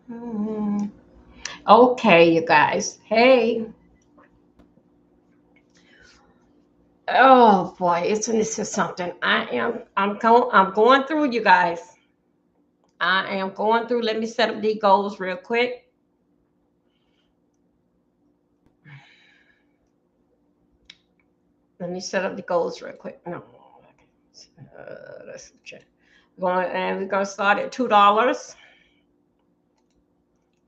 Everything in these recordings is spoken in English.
Mhm. Okay, you guys. Hey. Oh boy, isn't this just something? I'm going through, you guys. I am going through. Let me set up these goals real quick. Let me set up the goals real quick. No. Let's check. We're gonna start at $2.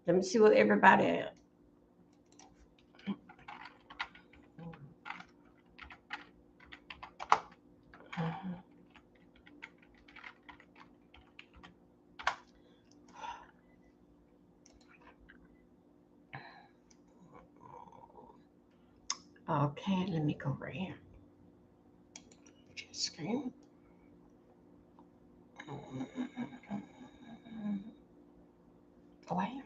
Let me see what everybody at. Okay, let me go right here. Screen. Away.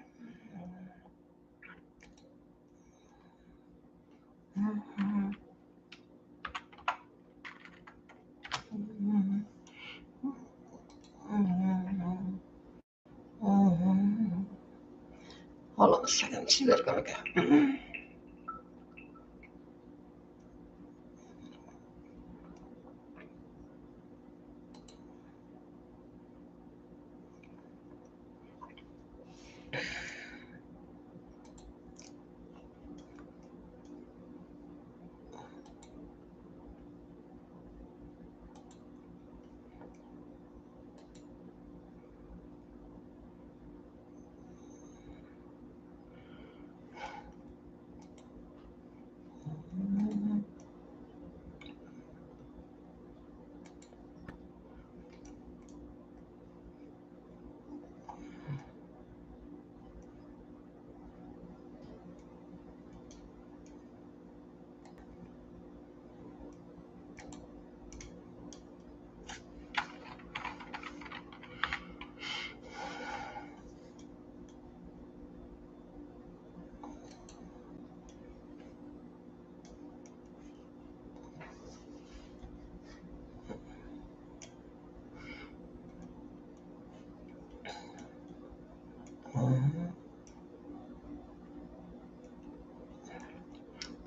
Hold on a second. See where it's gonna go.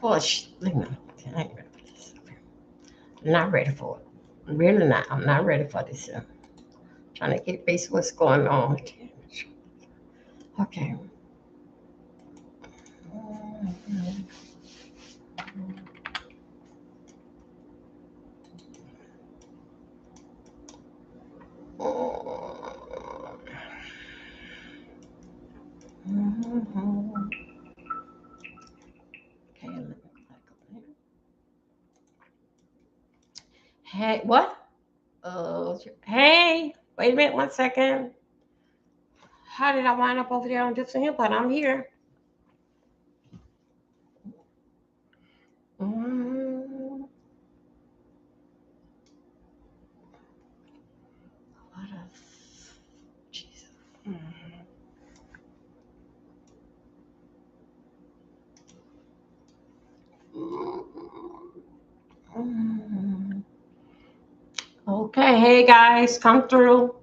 Push. Look at me. I ain't ready for this. I'm not ready for it. I'm really not. I'm not ready for this. Trying to get base what's going on. Okay. Okay, let me back up here. Hey, what? Hey, wait a minute, 1 second. How did I wind up over there on this here? But I'm here. Mm, what a Jesus. Mm. Okay, hey guys, come through.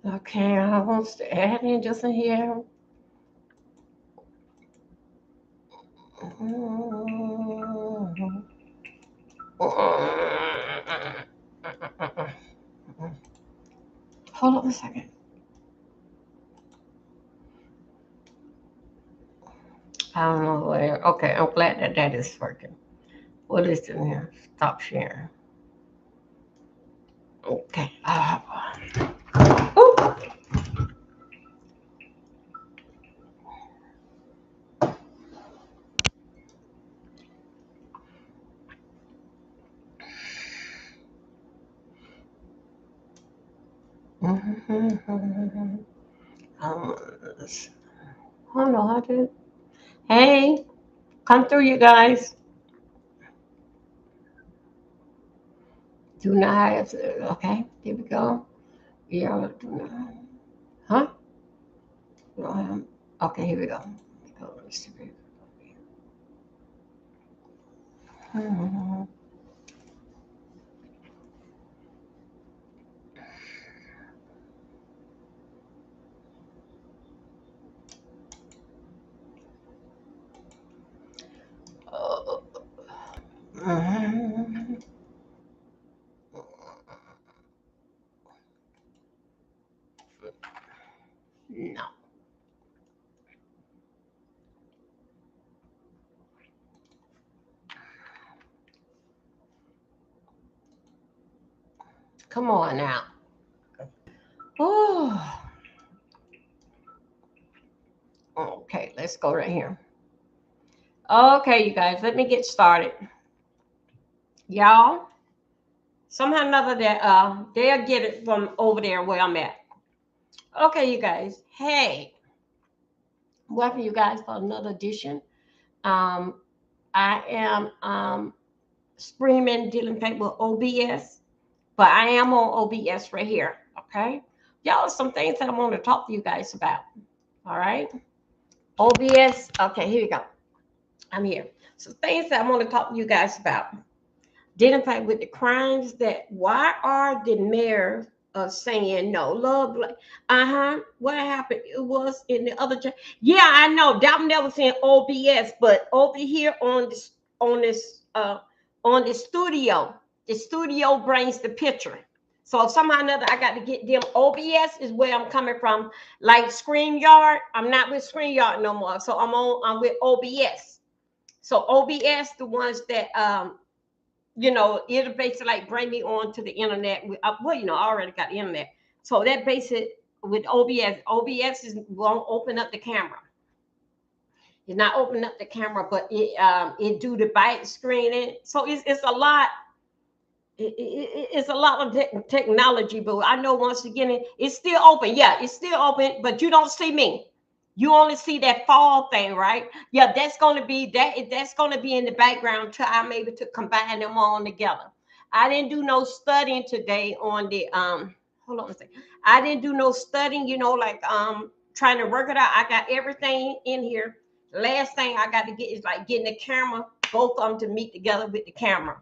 Okay, I want to add in just in here. Mm. Hold on a second. I don't know where. Okay, I'm glad that that is working. What is in here? Stop sharing. Okay. Ooh. Um, I don't know how to. Hey, come through, you guys. Do not have to. Okay, here we go. Yeah, do not. Huh? We don't have. Okay, here we go. Let's see. Come on now. Oh, okay. Let's go right here. Okay, you guys, let me get started. Y'all, somehow or another that they'll get it from over there where I'm at. Okay, you guys. Hey, welcome you guys for another edition. Um, I am screaming dealing with OBS, but I am on OBS right here. Okay, y'all, some things that I want to talk to you guys about. All right, OBS. Okay, here we go. I'm here. So things that I want to talk to you guys about. Dealing with the crimes that why are the mayors saying no? Love, what happened? It was in the other. Yeah, I know. That one never saying OBS, but over here on this on the studio brings the picture. So if somehow or another I got to get them. OBS is where I'm coming from. Like StreamYard, I'm not with StreamYard no more. So I'm with OBS. So OBS, the ones that it'll basically like bring me on to the internet. Well, I already got the internet. So that basically with OBS, won't open up the camera. It's not opening up the camera, but it do the bite screening. So it's a lot. It's a lot of technology, but I know once again it's still open. Yeah, it's still open, but you don't see me. You only see that fall thing, right? Yeah, that's going to be that's going to be in the background till I'm able to combine them all together. I didn't do no studying today on the hold on a second. I didn't do no studying, like trying to work it out. I got everything in here. Last thing I got to get is like getting the camera, both of them to meet together with the camera.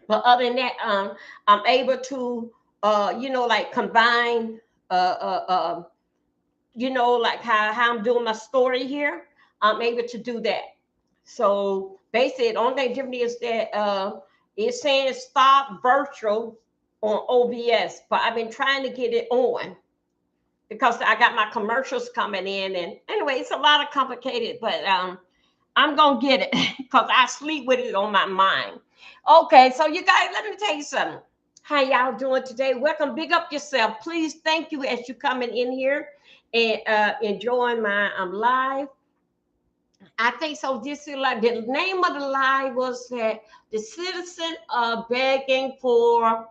But other than that, I'm able to like combine like how I'm doing my story here. I'm able to do that. So basically, the only thing different is that it's saying stop virtual on OBS, but I've been trying to get it on because I got my commercials coming in. And anyway, it's a lot of complicated, but I'm gonna get it because I sleep with it on my mind. Okay, so you guys, let me tell you something. How y'all doing today? Welcome. Big up yourself. Please, thank you as you coming in here and enjoying my live. I think so. This is like the name of the live was that the citizen begging for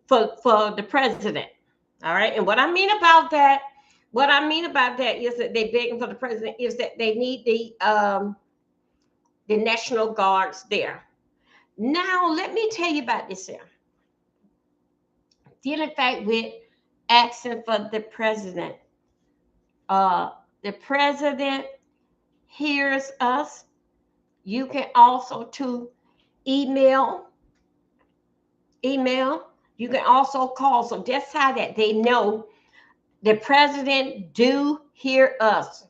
the president. All right, and what I mean about that is that they begging for the president is that they need the National Guards there. Now, let me tell you about this here. Dealing fact with asking for the president. The president hears us. You can also to email. You can also call. So that's how that they know the president do hear us.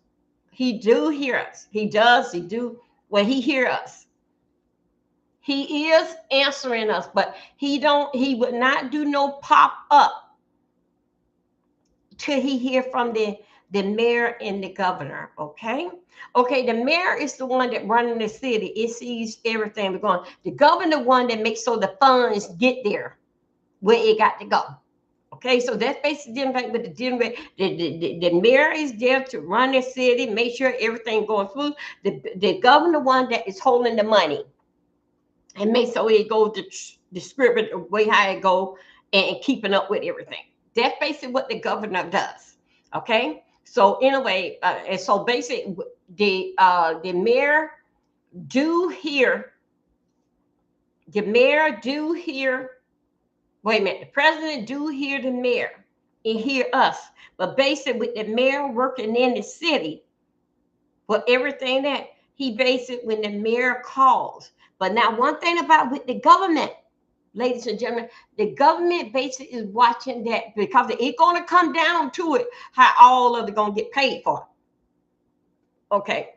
He do hear us. He does. He do. Well, he hear us. He is answering us, but he would not do no pop up till he hear from the mayor and the governor. Okay. The mayor is the one that running the city. It sees everything we're going. The governor one that makes so the funds get there where it got to go. Okay, so that's basically dealing with the mayor is there to run the city, make sure everything going through. The governor one that is holding the money and make so it goes to distribute the way how it go and keeping up with everything. That's basically what the governor does. Okay, so anyway, and so basically the mayor do hear. The mayor do hear. Wait a minute. The president do hear the mayor and hear us, but basically with the mayor working in the city, for everything that he basically when the mayor calls. But now one thing about with the government, ladies and gentlemen, the government basically is watching that because it's going to come down to it how all of it going to get paid for. Okay.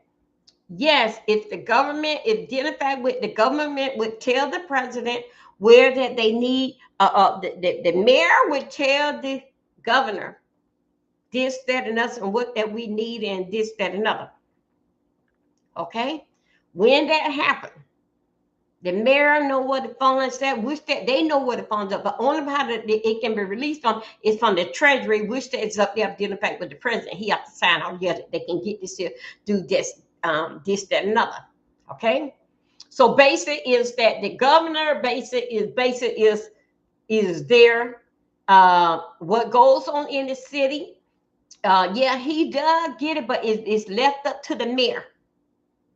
Yes, if the government, if identified with the government would tell the president where that they need, the mayor would tell the governor this, that, and us, and what that we need, and this, that, and other. Okay, when that happened, The mayor know what the funds that which that they know what the funds are, but only how it can be released from is from the treasury, which that is up there dealing back with the president. He has to sign all yeah, they can get this here, do this, this, that, and another. Okay. So basic is that the governor basic is there. What goes on in the city? Yeah, he does get it, but it's left up to the mayor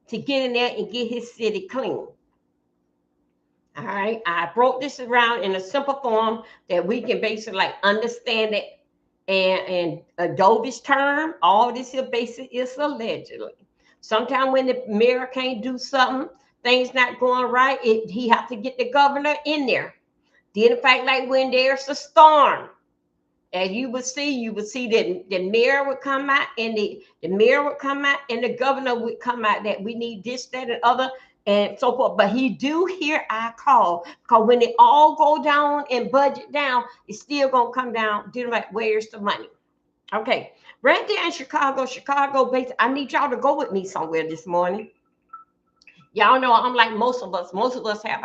to get in there and get his city clean. All right, I broke this around in a simple form that we can basically like understand it. And Adobe's term, all this here basic is allegedly. Sometimes when the mayor can't do something, things not going right, he have to get the governor in there. Then in fact, like when there's a storm, as you would see that the mayor would come out and the mayor would come out and the governor would come out that we need this, that, and other, and so forth. But he do hear our call because when it all go down and budget down, it's still gonna come down. Dealing like where's the money? Okay, right there in Chicago base. I need y'all to go with me somewhere this morning. Y'all know I'm like most of us. Most of us have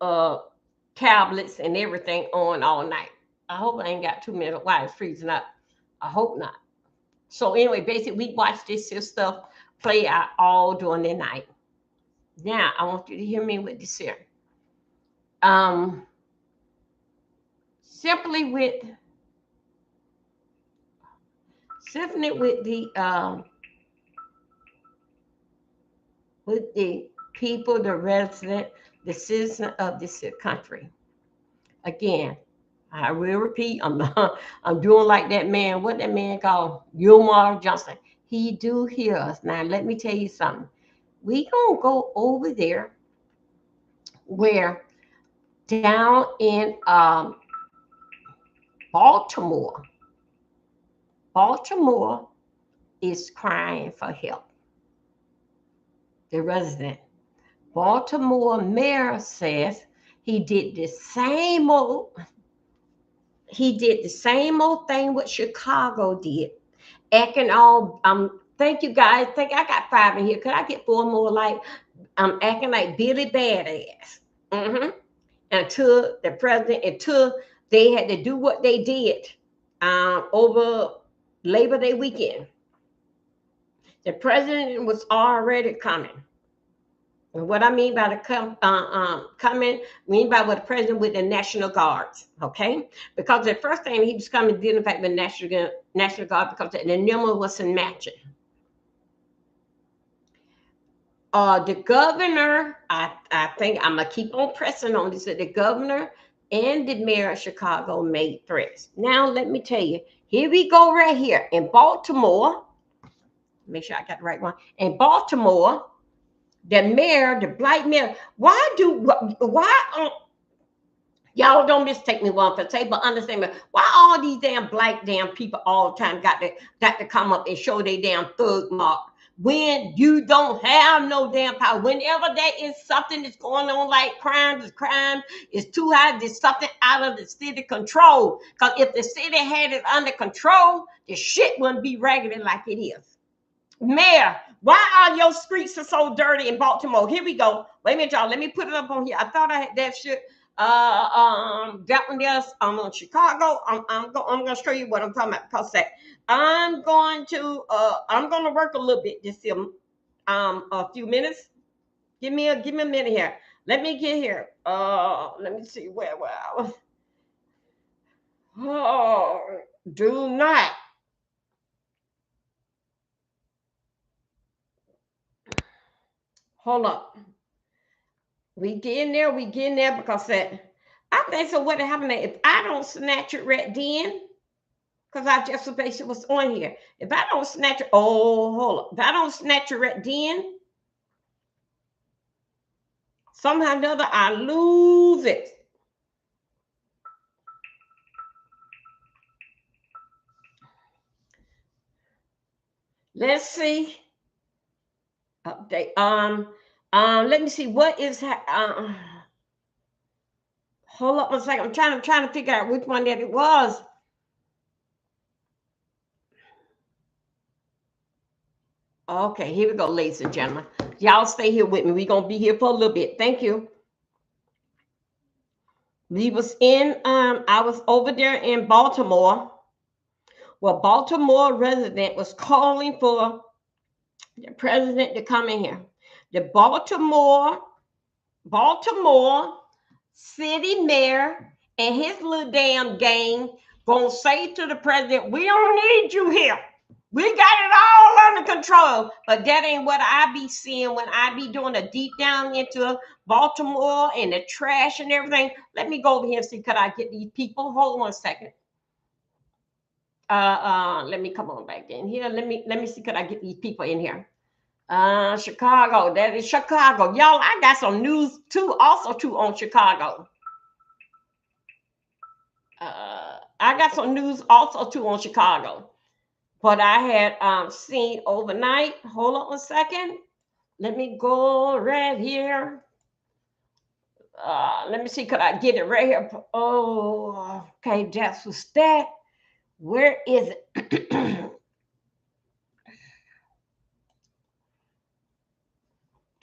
our tablets and everything on all night. I hope I ain't got too many while it's freezing up. I hope not. So anyway, basically we watch this here stuff play out all during the night. Now I want you to hear me with this here. Um, simply with with the people, the resident, the citizen of this country. Again, I will repeat, I'm doing like that man, what that man called Umar Johnson. He do hear us. Now let me tell you something. We gonna go over there where down in Baltimore. Baltimore is crying for help. The resident. Baltimore mayor says he did the same old thing what Chicago did. Acting all thank you guys. Think I got 5 in here. Could I get 4 more? Like I'm acting like Billy Badass. Mm-hmm. Until the president, until they had to do what they did over Labor Day weekend. The president was already coming. And what I mean by the coming, mean by what the president with the National Guards, okay? Because the first thing he was coming dealing with the National Guard because the number wasn't matching. The governor, I think I'm gonna keep on pressing on this. That the governor and the mayor of Chicago made threats. Now let me tell you, here we go right here in Baltimore. Make sure I got the right one. In Baltimore, the mayor, the black mayor. Why y'all don't mistake me one for say, but understand me. Why all these damn black damn people all the time got to come up and show their damn thug mark when you don't have no damn power? Whenever there is something that's going on like crime is too high, there's something out of the city control. Because if the city had it under control, the shit wouldn't be raggedy like it is. Mayor, why are your streets are so dirty in Baltimore? Here we go. Wait a minute, y'all. Let me put it up on here. I thought I had that shit. That one there. I'm on Chicago. I'm gonna show you what I'm talking about. Cause that I'm going to work a little bit this year. A few minutes. Give me a minute here. Let me get here. Let me see where I was. Oh, do not. Hold up. We get in there because that I think so. What happened if I don't snatch it right then? Because I just basically was on here. If I don't snatch it, oh hold up. If I don't snatch it right then, somehow or another I lose it. Let's see. Update. Let me see what is hold up a second. I'm trying to figure out which one that it was. Okay, here we go, ladies and gentlemen. Y'all stay here with me. We're going to be here for a little bit. Thank you. We was in, I was over there in Baltimore. Well, Baltimore resident was calling for the president to come in here. The Baltimore city mayor and his little damn gang gonna say to the president, we don't need you here. We got it all under control. But that ain't what I be seeing when I be doing a deep down into Baltimore and the trash and everything. Let me go over here and see, could I get these people? Hold on a second. Let me come on back in here. Let me see, could I get these people in here? Chicago. That is Chicago. Y'all, I got some news too, also too on Chicago. I got some news also too on Chicago. But I had seen overnight. Hold on a second. Let me go right here. Let me see, could I get it right here? Oh, okay, that's what's that. Where is it?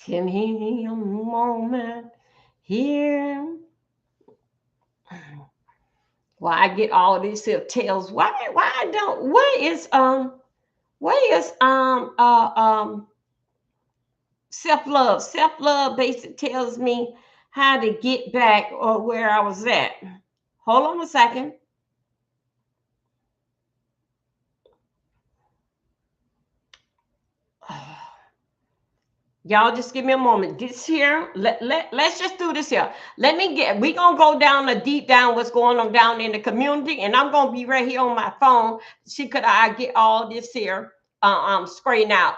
Can he a moment here? Well, I get all these tales. Where is self-love? Self-love basically tells me how to get back or where I was at. Hold on a second. Y'all just give me a moment. This here, let's just do this here. We're going to go down a deep down what's going on down in the community. And I'm going to be right here on my phone. See, could I get all this here straightened out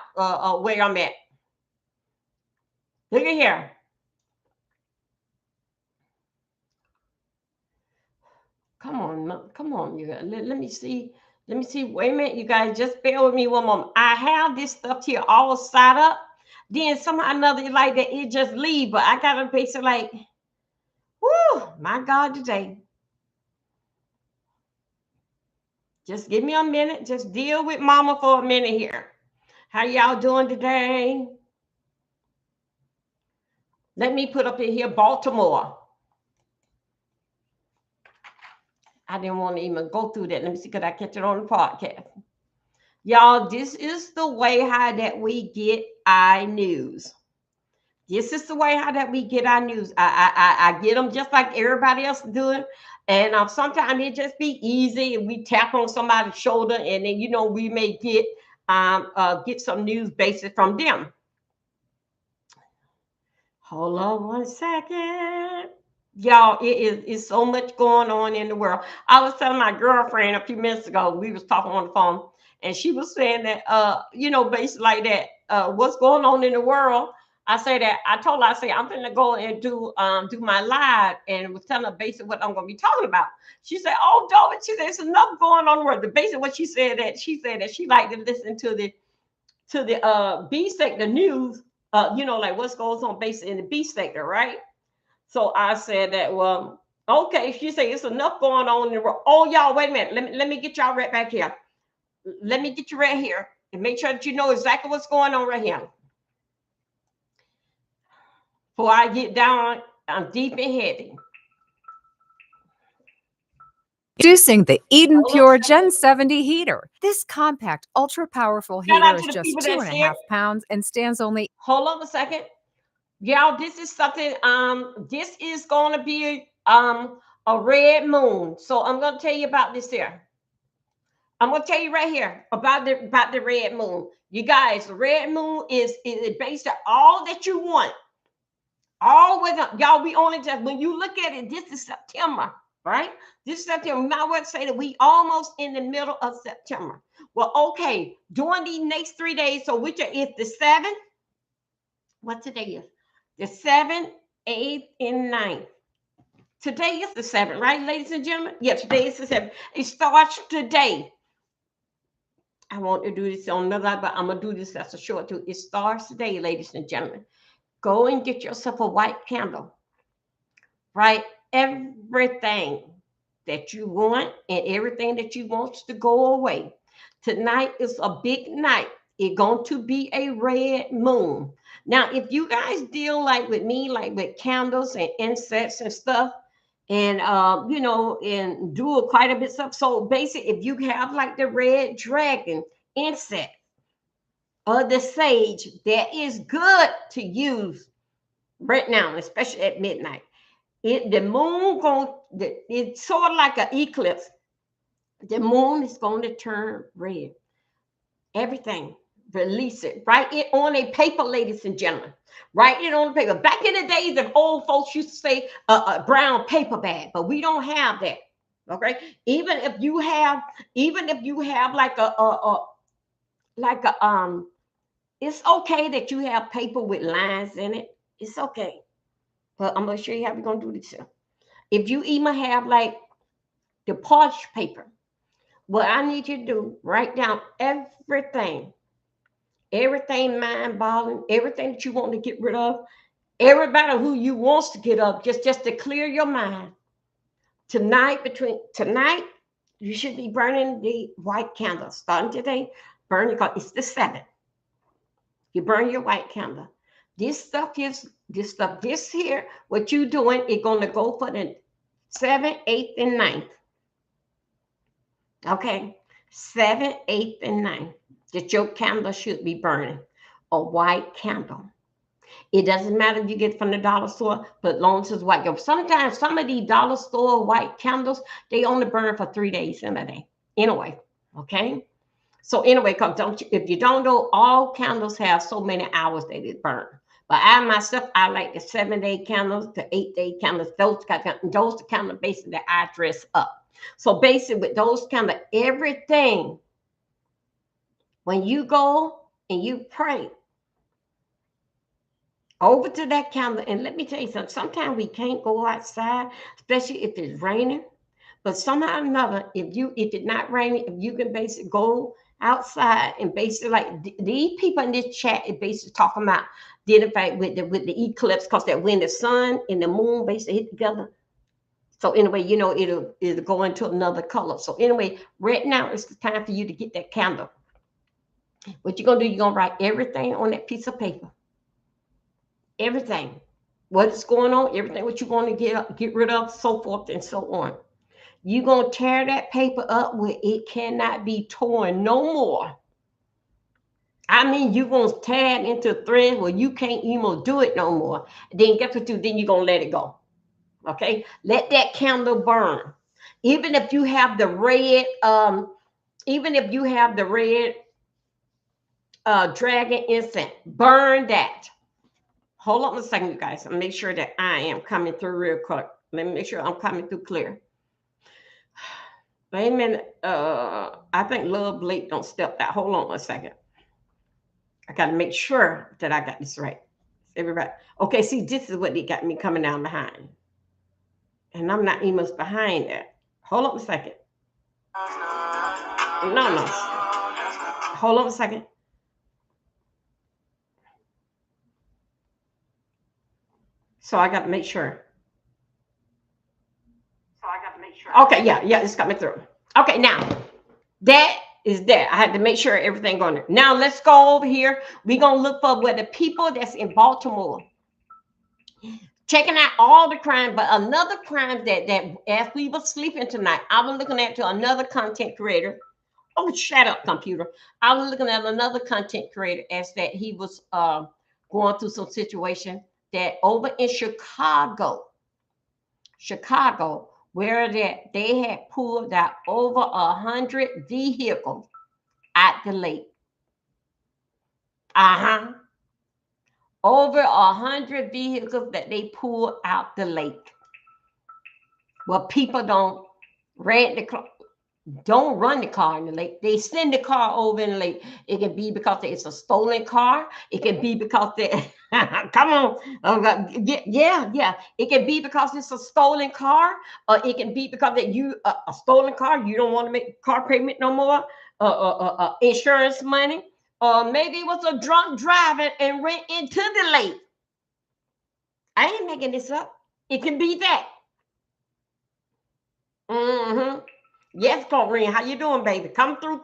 where I'm at. Look at here. Come on, you guys. Let me see. Let me see. Wait a minute, you guys. Just bear with me one moment. I have this stuff here all set up. Then somehow or another, like that, it just leave. But I gotta basically like, whoo, my God, today. Just give me a minute. Just deal with mama for a minute here. How y'all doing today? Let me put up in here Baltimore. I didn't want to even go through that. Let me see, could I catch it on the podcast? Y'all, this is the way how that we get our news. This is the way how that we get our news. I get them just like everybody else doing. And sometimes it just be easy and we tap on somebody's shoulder and then, we may get some news basis from them. Hold on one second. Y'all, it's so much going on in the world. I was telling my girlfriend a few minutes ago, we was talking on the phone, and she was saying that, basically like that, what's going on in the world. I told her, I'm going to go and do my live, and was telling her basically what I'm going to be talking about. She said, oh, David, she said, there's enough going on in the world. Basically what she said that she liked to listen to the B sector news, like what goes on basically in the B sector, right? So I said that, well, okay. She said it's enough going on in the world. Oh, y'all, wait a minute. Let me get y'all right back here. Let me get you right here and make sure that you know exactly what's going on right here. Before I get down, I'm deep and heavy. Introducing the Eden Pure Gen 70 heater. This compact, ultra-powerful heater is just 2.5 pounds and stands only... Hold on a second. Y'all, this is something, this is going to be a red moon. So I'm going to tell you about this here. I'm going to tell you right here about the red moon. You guys, the red moon is based on all that you want. All with them. Y'all, we only just, when you look at it, this is September, right? This is September. We might well say that we almost in the middle of September. Well, okay, during these next 3 days, so which is the 7th, what today is? The 7th, 8th, and 9th. Today is the 7th, right, ladies and gentlemen? Yeah, today is the 7th. It starts today. I want to do this on another, but I'm going to do this as a short too. It starts today, ladies and gentlemen. Go and get yourself a white candle. Write everything that you want and everything that you want to go away. Tonight is a big night It's going to be a red moon. Now, if you guys deal like with me, like with candles and incense and stuff, and and do quite a bit of stuff. So basically, if you have like the red dragon incense or the sage, that is good to use right now, especially at midnight. The moon it's sort of like an eclipse. The moon is going to turn red. Everything. Release it. Write it on a paper, ladies and gentlemen. Write it on paper. Back in the days of old folks used to say a brown paper bag, but we don't have that. Okay. Even if you have like a it's okay that you have paper with lines in it. It's okay. But I'm gonna show you how we're gonna do this here. If you even have like the parched paper, what I need you to do, write down everything mind-boggling, everything that you want to get rid of, everybody who you wants to get up, just to clear your mind. Tonight, you should be burning the white candle. Starting today, burn it, because it's the 7th. You burn your white candle. This here, what you doing, it's gonna go for the 7th, 8th, and 9th. Okay, 7th, 8th, and 9th. That your candle should be burning. A white candle. It doesn't matter if you get it from the dollar store, but long as it's white. Sometimes some of these dollar store white candles, they only burn for 3 days in a day. Anyway, okay? So anyway, if you don't know, all candles have so many hours that it burn. But I like the 7-day candles, the 8-day candles. Those the candles basically that I dress up. So basically with those candles, everything, when you go and you pray over to that candle, and let me tell you something, sometimes we can't go outside, especially if it's raining. But somehow or another, if it's not raining, if you can basically go outside and basically like these people in this chat is basically talking about identify with the eclipse, because that when the sun and the moon basically hit together. So anyway, it'll go into another color. So anyway, right now it's the time for you to get that candle. What you're gonna do, you're gonna write everything on that piece of paper. Everything. What is going on, everything what you want to get rid of, so forth and so on. You're going to tear that paper up where it cannot be torn no more. I mean, you're going to tear it into threads where you can't even do it no more. Then guess what you do? Then you're going to let it go. Okay? Let that candle burn. Even if you have the red, dragon incense, burn that. Hold on a second, you guys. I'll make sure that I am coming through real quick. Let me make sure I'm coming through clear. Wait a minute. I think Love Blake don't step that. Hold on a second. I got to make sure that I got this right. Everybody. Okay, see, this is what they got me coming down behind. And I'm not even behind that. Hold on a second. No. Hold on a second. So I got to make sure. Okay, yeah, it's coming through. Okay, now that is there. I had to make sure everything going there. Now let's go over here. We're gonna look for where the people that's in Baltimore checking out all the crime, but another crime that as we were sleeping tonight, I was looking at to another content creator. Oh, shut up, computer. I was looking at another content creator as that he was going through some situation that over in Chicago, where they had pulled out over 100 vehicles at the lake. Over 100 vehicles that they pulled out the lake. Well, people don't rent the car, don't run the car in the lake. They send the car over in the lake. It can be because it's a stolen car. It can be because they come on. Yeah. It can be because it's a stolen car, or it can be because that you a stolen car. You don't want to make car payment no more. Insurance money. Or maybe it was a drunk driving and went into the lake. I ain't making this up. It can be that. Yes, Corinne, how you doing, baby? Come through.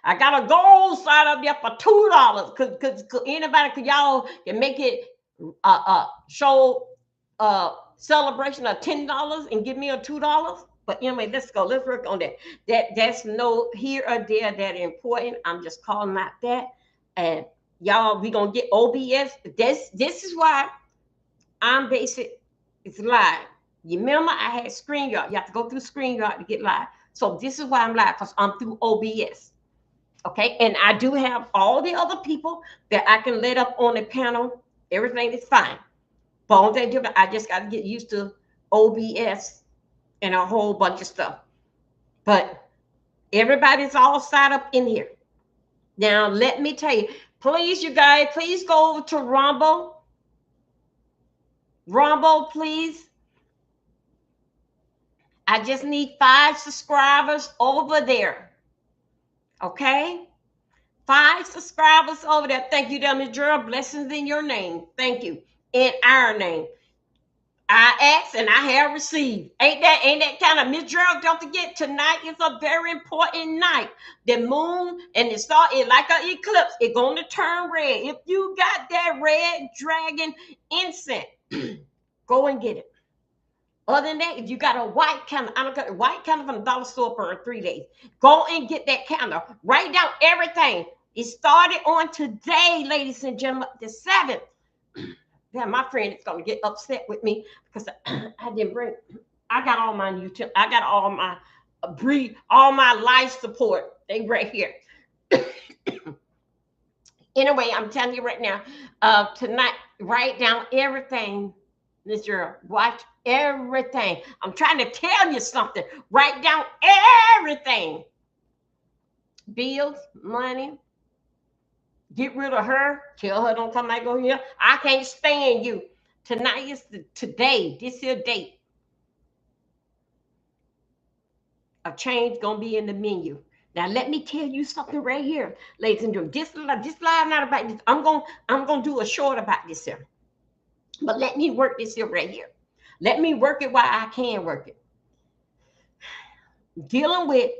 I got a gold sign up there for $2. Cause anybody, could y'all can make it show celebration of $10 and give me a $2. But anyway, let's go. Let's work on that. That's no here or there that important. I'm just calling out that. And y'all, we gonna get OBS. This is why I'm basic. It's live. You remember I had StreamYard. You have to go through StreamYard to get live. So this is why I'm live, because I'm through OBS. Okay, and I do have all the other people that I can let up on the panel. Everything is fine. But I just got to get used to OBS and a whole bunch of stuff. But everybody's all set up in here. Now, let me tell you, please, you guys, please go over to Rumble. Rumble, please. I just need 5 subscribers over there. Okay? 5 subscribers over there. Thank you, Miss Gerald. Blessings in your name. Thank you. In our name. I asked and I have received. Ain't that kind of, Miss Gerald? Don't forget, tonight is a very important night. The moon and the star is like an eclipse. It's going to turn red. If you got that red dragon incense, go and get it. Other than that, if you got a white candle, I don't got a white candle from the dollar store for 3 days. Go and get that candle. Write down everything. It started on today, ladies and gentlemen, the 7th. Yeah, my friend is gonna get upset with me because I didn't bring. I got all my YouTube. I got all my all my life support. They right here. Anyway, I'm telling you right now. Tonight, write down everything, Miss Gerald. Watch everything. I'm trying to tell you something. Write down everything. Bills, money. Get rid of her. Tell her don't come back over here. I can't stand you. Tonight is today. This here date. A change gonna be in the menu. Now let me tell you something right here, ladies and gentlemen. This live not about this. I'm gonna do a short about this here. But let me work this here right here. Let me work it while I can work it. Dealing with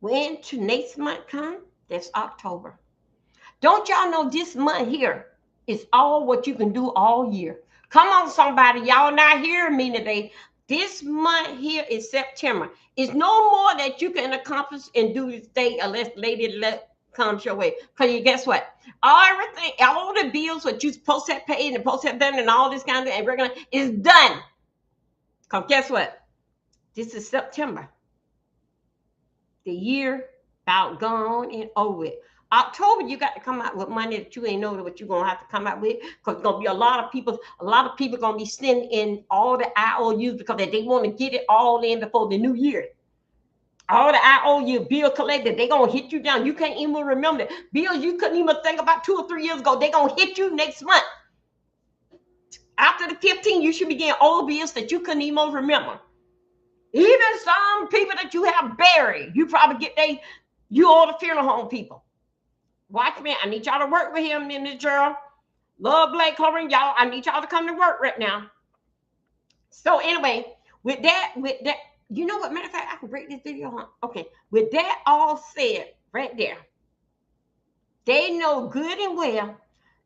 when to next month come. That's October. Don't y'all know this month here is all what you can do all year? Come on, somebody. Y'all not hearing me today. This month here is September. It's no more that you can accomplish and do this day unless Lady Luck comes your way. Because you guess what? Everything, all the bills what you supposed to have paid and supposed to have done and all this kind of and regular is done. Because guess what? This is September. The year about gone and over with. October, you got to come out with money that you ain't know what you're going to have to come out with, because it's going to be a lot of people going to be sending in all the IOUs because they want to get it all in before the new year. All the IOU bill collected, they're going to hit you down. You can't even remember it. Bills you couldn't even think about 2 or 3 years ago, they're going to hit you next month. After the 15th, you should be getting old bills that you couldn't even remember. Even some people that you have buried, you probably get you owe the funeral home people. Watch me. I need y'all to work with him, Miss Gerald. Love Blake covering y'all. I need y'all to come to work right now. So anyway, with that, you know what? Matter of fact, I can break this video on. Okay. With that all said, right there, they know good and well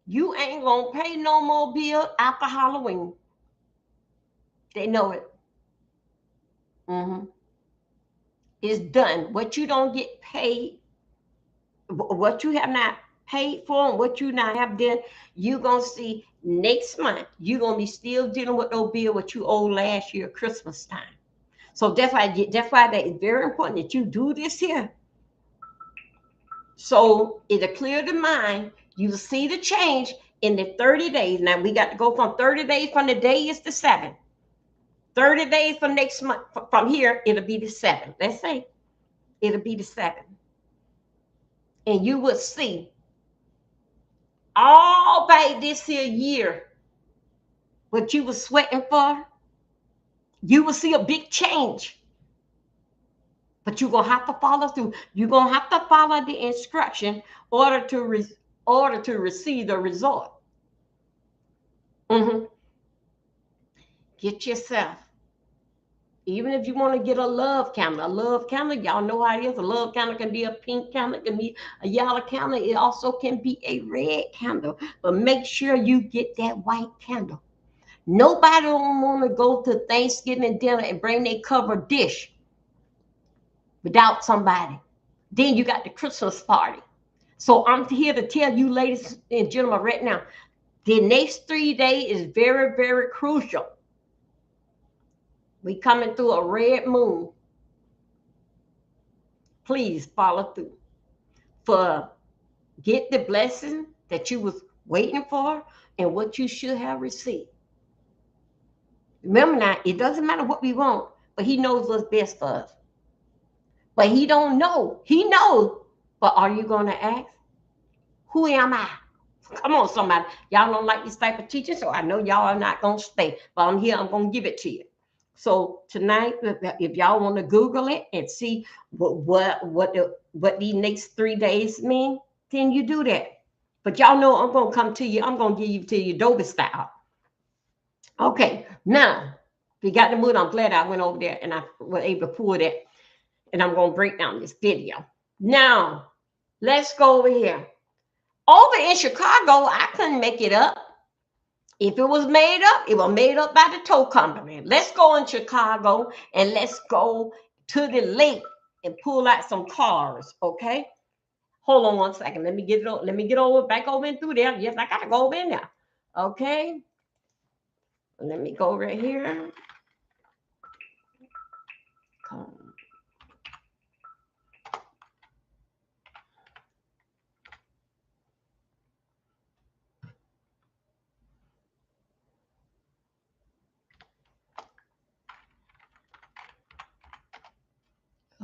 you ain't gonna pay no more bill after Halloween. They know it. It's done. What you don't get paid, what you have not paid for and what you not have done, you're going to see next month, you're going to be still dealing with no bill what you owed last year, Christmas time. So that's why that is very important that you do this here. So it'll clear the mind. You'll see the change in the 30 days. Now we got to go from 30 days from the day is the 7th. 30 days from next month, from here, it'll be the 7th. Let's say it'll be the 7th. And you will see all by this here year what you were sweating for, you will see a big change. But you're going to have to follow through. You're going to have to follow the instruction in order to receive the result. Get yourself Even if you want to get a love candle, y'all know how it is. A love candle can be a pink candle, it can be a yellow candle. It also can be a red candle. But make sure you get that white candle. Nobody don't want to go to Thanksgiving dinner and bring their covered dish without somebody. Then you got the Christmas party. So I'm here to tell you, ladies and gentlemen, right now, the next 3 days is very, very crucial. We coming through a red moon. Please follow through. For get the blessing that you was waiting for and what you should have received. Remember now, it doesn't matter what we want, but he knows what's best for us. But he don't know. He knows. But are you going to ask? Who am I? Come on, somebody. Y'all don't like this type of teaching, so I know y'all are not going to stay. But I'm here. I'm going to give it to you. So tonight, if y'all want to Google it and see what these next 3 days mean, then you do that. But y'all know I'm going to come to you. I'm going to give you to you Adobe style. Okay, now, if you got the mood, I'm glad I went over there and I was able to pull that. And I'm going to break down this video. Now, let's go over here. Over in Chicago, I couldn't make it up. If it was made up, it was made up by the tow company. Let's go in Chicago and let's go to the lake and pull out some cars, okay? Hold on one second. Let me get it. Let me get over back over and through there. Yes, I gotta go over in there. Okay. Let me go right here. Come.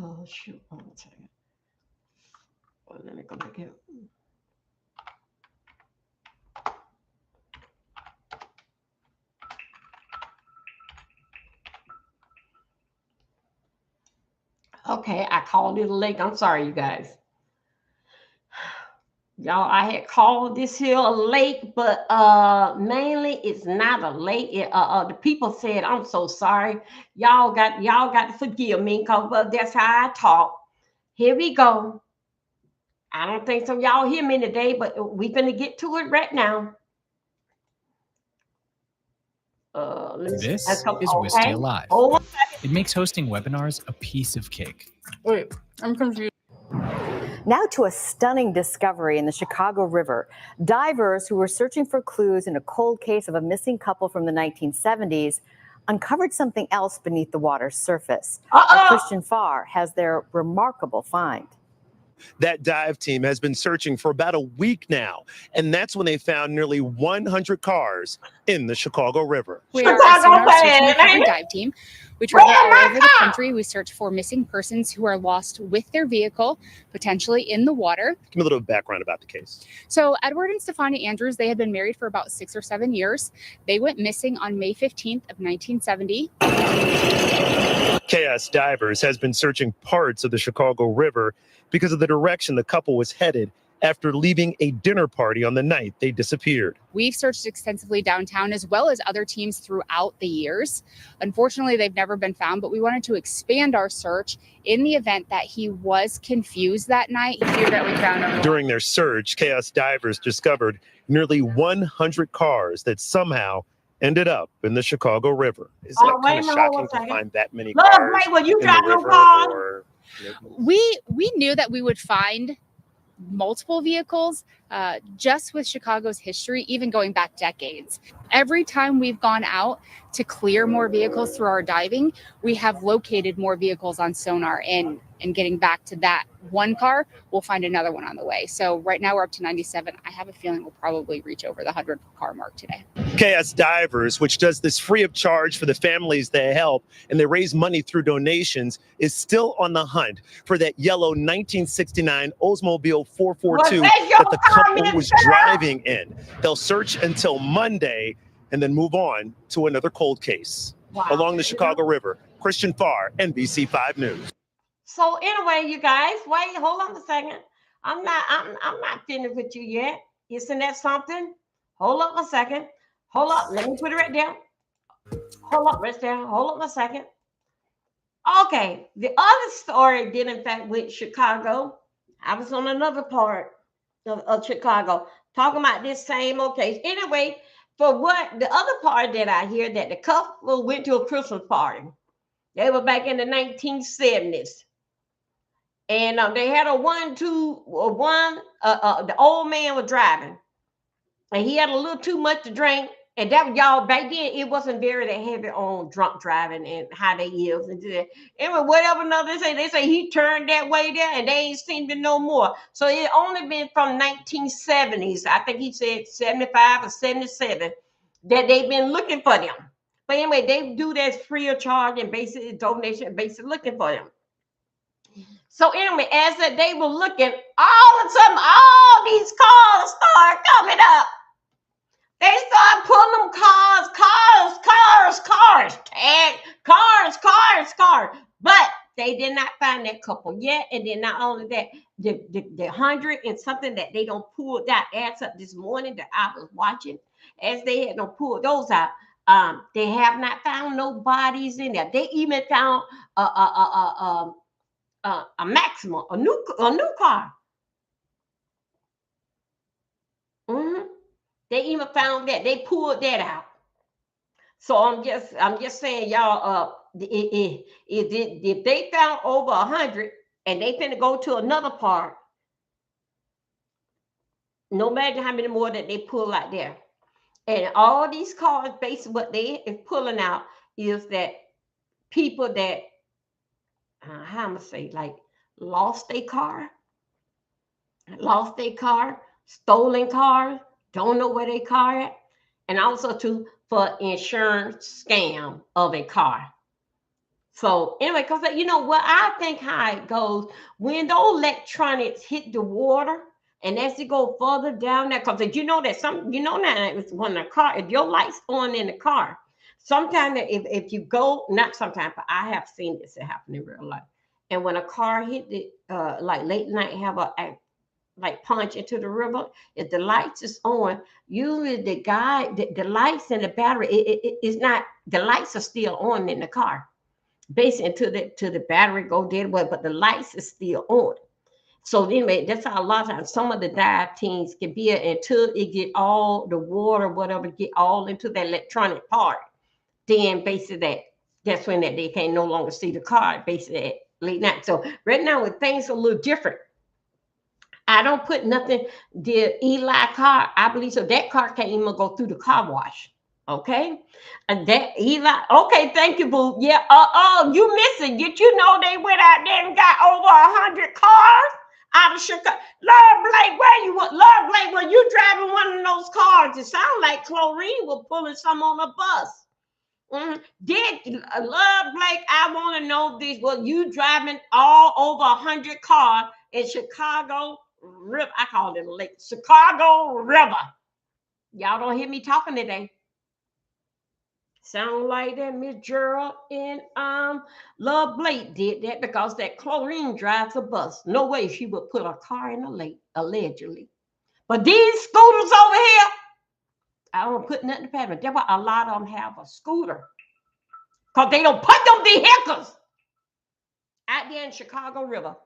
Oh shoot! One second. Well, let me go back here. Okay, I called it a lake. I'm sorry, you guys. Y'all, I had called this here a lake, but mainly it's not a lake. The people said, I'm so sorry. Y'all got to forgive me, because that's how I talk. Here we go. I don't think so y'all hear me today, but we're gonna get to it right now. This is Wisty Alive. It makes hosting webinars a piece of cake. Wait, I'm confused. Now to a stunning discovery in the Chicago River. Divers who were searching for clues in a cold case of a missing couple from the 1970s uncovered something else beneath the water's surface. Our Christian Farr has their remarkable find. That dive team has been searching for about a week now, and that's when they found nearly 100 cars in the Chicago River. We are a sonar search and recovery dive team. We travel all over the country. We search for missing persons who are lost with their vehicle, potentially in the water. Give me a little background about the case. So Edward and Stefania Andrews, they had been married for about 6 or 7 years. They went missing on May 15th of 1970. KS Divers has been searching parts of the Chicago River because of the direction the couple was headed after leaving a dinner party on the night they disappeared. We've searched extensively downtown as well as other teams throughout the years. Unfortunately, they've never been found, but we wanted to expand our search in the event that he was confused that night. During their search, KS Divers discovered nearly 100 cars that somehow ended up in the Chicago River. Is that kind of shocking to find that many cars in the river? We knew that we would find multiple vehicles just with Chicago's history, even going back decades. Every time we've gone out to clear more vehicles through our diving, we have located more vehicles on sonar, and getting back to that one car, we'll find another one on the way. So right now we're up to 97. I have a feeling we'll probably reach over the 100 car mark today. KS Divers, which does this free of charge for the families they help, and they raise money through donations, is still on the hunt for that yellow 1969 Oldsmobile 442 that the couple was driving in. They'll search until Monday and then move on to another cold case. Along the Chicago River, Christian Farr, NBC5 News. So anyway, you guys, wait, hold on a second. I'm not finished with you yet. Isn't that something? Hold up a second. Hold up. Let me put it right there. Hold up, right there. Hold up a second. Okay, the other story did in fact with Chicago. I was on another part of Chicago talking about this same case. Anyway, for what the other part that I hear that the couple went to a Christmas party. They were back in the 1970s. And they had a the old man was driving. And he had a little too much to drink. And that was y'all back then, it wasn't very that heavy on drunk driving and how they is and do that. Anyway, whatever they say he turned that way there and they ain't seen him no more. So it only been from 1970s, I think he said 75 or 77, that they've been looking for them. But anyway, they do that free of charge and basically donation, basically looking for them. So anyway, as that they were looking, all of a sudden, all these cars started coming up. They started pulling them cars, cars. But they did not find that couple yet. And then not only that, the 100 and something that they don't pull that adds up this morning that I was watching, as they had don't pull those out. They have not found no bodies in there. They even found a Maxima, a new car. Mm-hmm. They even found that. They pulled that out. So I'm just saying, y'all, if they found over 100 and they finna go to another part, no matter how many more that they pull out there. And all these cars, basically what they is pulling out is that people that, how I'm gonna say, like lost their car, stolen cars, don't know where they car at, and also too for insurance scam of a car. So anyway, because you know what I think how it goes when those electronics hit the water, and as it go further down there, because you know that now it's when the car, if your light's on in the car, sometimes if you go, not sometimes, but I have seen this happen in real life. And when a car hit the like late night, have a like punch into the river, if the lights is on, usually the lights and the battery, it is not, the lights are still on in the car, basically until the battery go dead away, but the lights is still on. So anyway, that's how a lot of times some of the dive teams can be until it get all the water, whatever, get all into the electronic part. Then basically that's when that they can no longer see the car, basically at late night. So right now when things are a little different, I don't put nothing, the Eli car, I believe so. That car can't even go through the car wash. Okay. And that Eli, okay, thank you, boo. Yeah, you missing. Did you know they went out there and got over 100 cars out of Chicago? Lord Blake, Lord Blake, when you driving one of those cars, it sounds like Chlorine was pulling some on a bus. Did Lord Blake, I want to know this. Well, you driving all over 100 cars in Chicago River, I call it a lake, Chicago River. Y'all don't hear me talking today. Sound like that Miss Gerald and Love Blake did that because that Chlorine drives a bus. No way she would put a car in a lake, allegedly. But these scooters over here, I don't put nothing to pattern. That's why a lot of them have a scooter. Because they don't put them vehicles out there in Chicago River.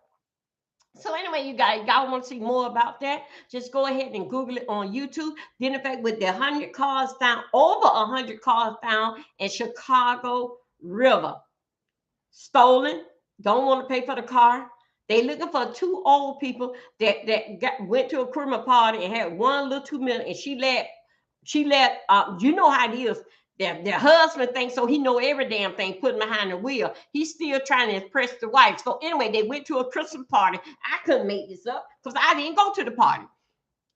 So anyway, you guys, y'all want to see more about that? Just go ahead and Google it on YouTube. Then in fact, with the 100 cars found, over 100 cars found in Chicago River. Stolen, don't want to pay for the car. They looking for two old people that went to a criminal party and had one little 2 million, and she let you know how it is. Their husband thinks so he know every damn thing, putting behind the wheel. He's still trying to impress the wife. So anyway, they went to a Christmas party. I couldn't make this up because I didn't go to the party.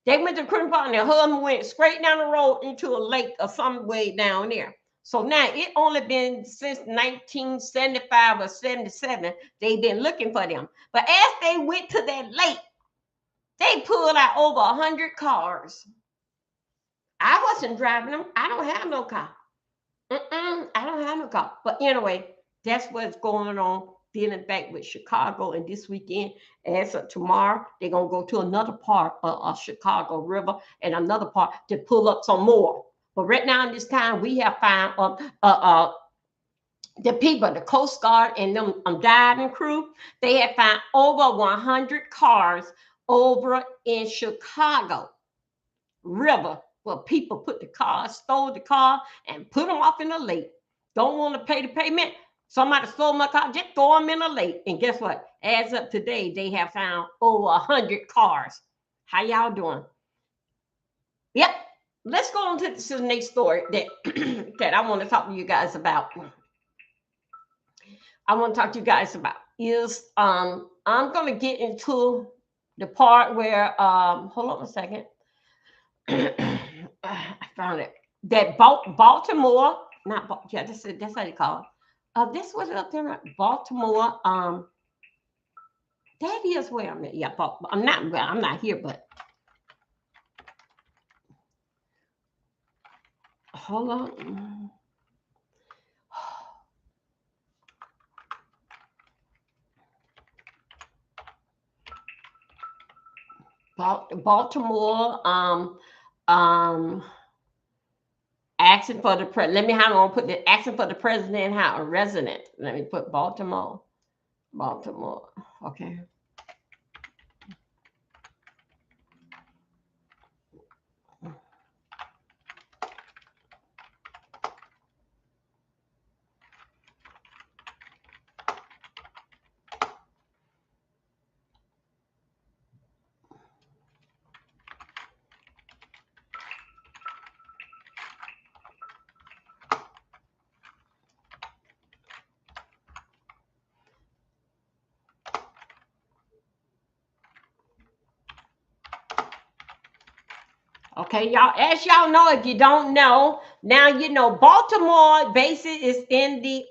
They went to the Christmas party and their husband went straight down the road into a lake or some way down there. So now it only been since 1975 or 77, they've been looking for them. But as they went to that lake, they pulled out over 100 cars. I wasn't driving them. I don't have no car. I don't have no car. But anyway, that's what's going on, dealing back with Chicago. And this weekend, as of tomorrow, they're going to go to another part of Chicago River and another part to pull up some more. But right now in this time, we have found the people, the Coast Guard and them diving crew, they had found over 100 cars over in Chicago River where people put the car, stole the car, and put them off in the lake. Don't want to pay the payment. Somebody stole my car, just throw them in the lake. And guess what? As of today, they have found over 100 cars. How y'all doing? Yep. Let's go on to the next story that, that I want to talk to you guys about. I want to talk to you guys about is I'm going to get into the part where hold on a second. I found it. That Baltimore, not yeah, that's how they call it. This was up there, Baltimore. That is where I'm at. Yeah, I'm not here, but hold on. Baltimore, asking for the president. Let me how I'm gonna put the asking for the president, how a resident. Let me put Baltimore. Okay. Okay, y'all, as y'all know, if you don't know, now you know Baltimore bases is in the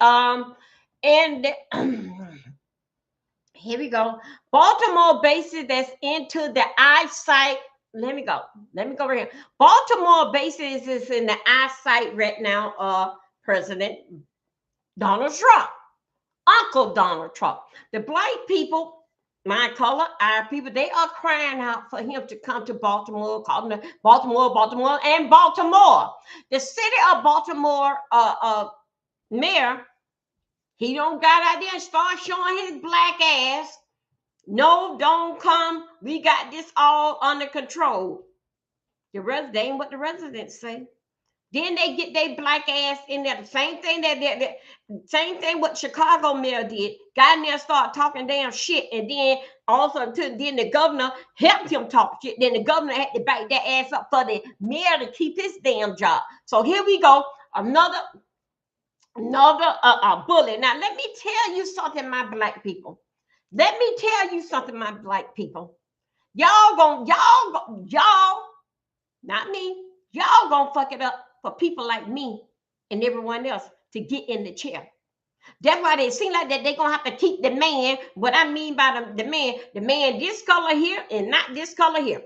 here we go. Baltimore bases that's into the eyesight. Let me go right here. Baltimore bases is in the eyesight right now of President Donald Trump, Uncle Donald Trump. The black people, my color, our people, they are crying out for him to come to Baltimore, calling the Baltimore, and Baltimore. The city of Baltimore mayor, he don't got out there and start showing his black ass. No, don't come. We got this all under control. They ain't what the residents say. Then they get their black ass in there. The same thing same thing what Chicago mayor did. Got in there, start talking damn shit, and then also then the governor helped him talk shit. Then the governor had to back that ass up for the mayor to keep his damn job. So here we go, another bullet. Now let me tell you something, my black people. Let me tell you something, my black people. Y'all, not me. Y'all gonna fuck it up for people like me and everyone else to get in the chair. That's why they seem like that they're gonna have to keep the man. What I mean by the man this color here and not this color here.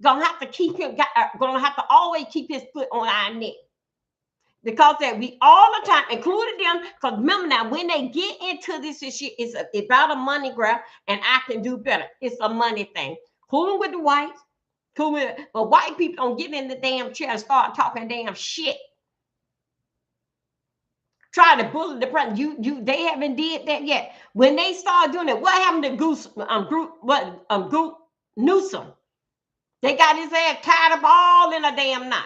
Gonna have to keep him, gonna have to always keep his foot on our neck. Because that we all the time, including them, because remember now, when they get into this shit, it's about a money grab, and I can do better. It's a money thing. Including with the whites. But white people don't get in the damn chair and start talking damn shit. Try to bully the president. They haven't did that yet. When they start doing it, what happened to Goose Newsom? They got his ass tied up all in a damn knot.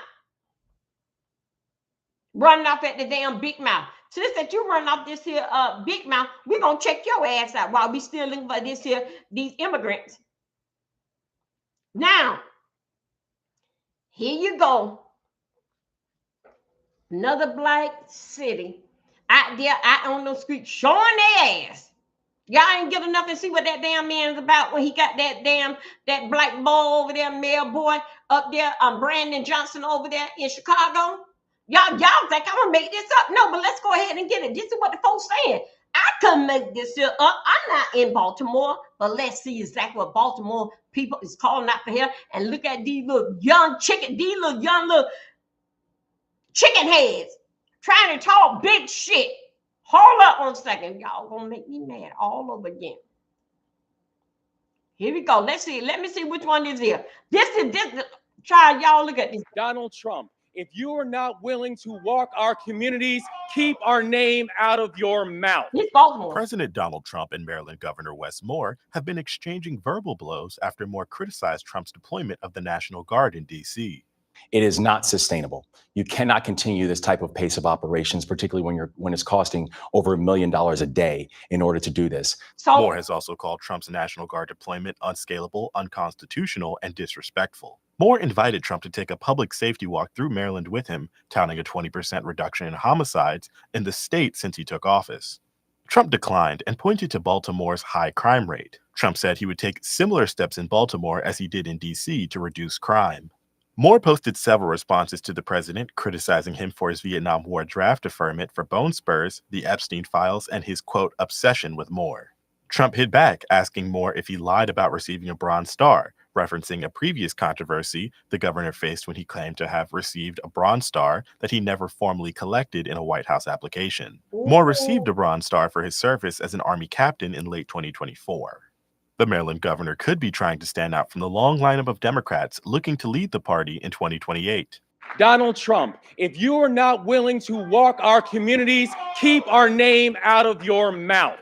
Running off at the damn big mouth. Since that you running off this here big mouth, we're gonna check your ass out while we still looking for these immigrants. Now, here you go. Another black city out there out on the street showing their ass. Y'all ain't get enough to see what that damn man is about when he got that black boy over there, mayor boy up there, Brandon Johnson over there in Chicago. Y'all think I'm gonna make this up? No, but let's go ahead and get it. This is what the folks saying. I couldn't make this shit up. I'm not in Baltimore, but let's see exactly what Baltimore people is calling out for here. And look at these little young chicken heads trying to talk big shit. Hold up one second. Y'all gonna make me mad all over again. Here we go. Let's see. Let me see which one is here. This. Try y'all look at this. Donald Trump if you are not willing to walk our communities, keep our name out of your mouth. President Donald Trump and Maryland Governor Wes Moore have been exchanging verbal blows after Moore criticized Trump's deployment of the National Guard in D.C. It is not sustainable. You cannot continue this type of pace of operations, particularly when it's costing over $1 million a day in order to do this. Moore has also called Trump's National Guard deployment unscalable, unconstitutional, and disrespectful. Moore invited Trump to take a public safety walk through Maryland with him, touting a 20% reduction in homicides in the state since he took office. Trump declined and pointed to Baltimore's high crime rate. Trump said he would take similar steps in Baltimore as he did in D.C. to reduce crime. Moore posted several responses to the president, criticizing him for his Vietnam War draft deferment for bone spurs, the Epstein files, and his, quote, obsession with Moore. Trump hit back, asking Moore if he lied about receiving a Bronze Star, referencing a previous controversy the governor faced when he claimed to have received a Bronze Star that he never formally collected in a White House application. Moore received a Bronze Star for his service as an Army captain in late 2024. The Maryland governor could be trying to stand out from the long lineup of Democrats looking to lead the party in 2028. Donald Trump, if you are not willing to walk our communities, keep our name out of your mouth.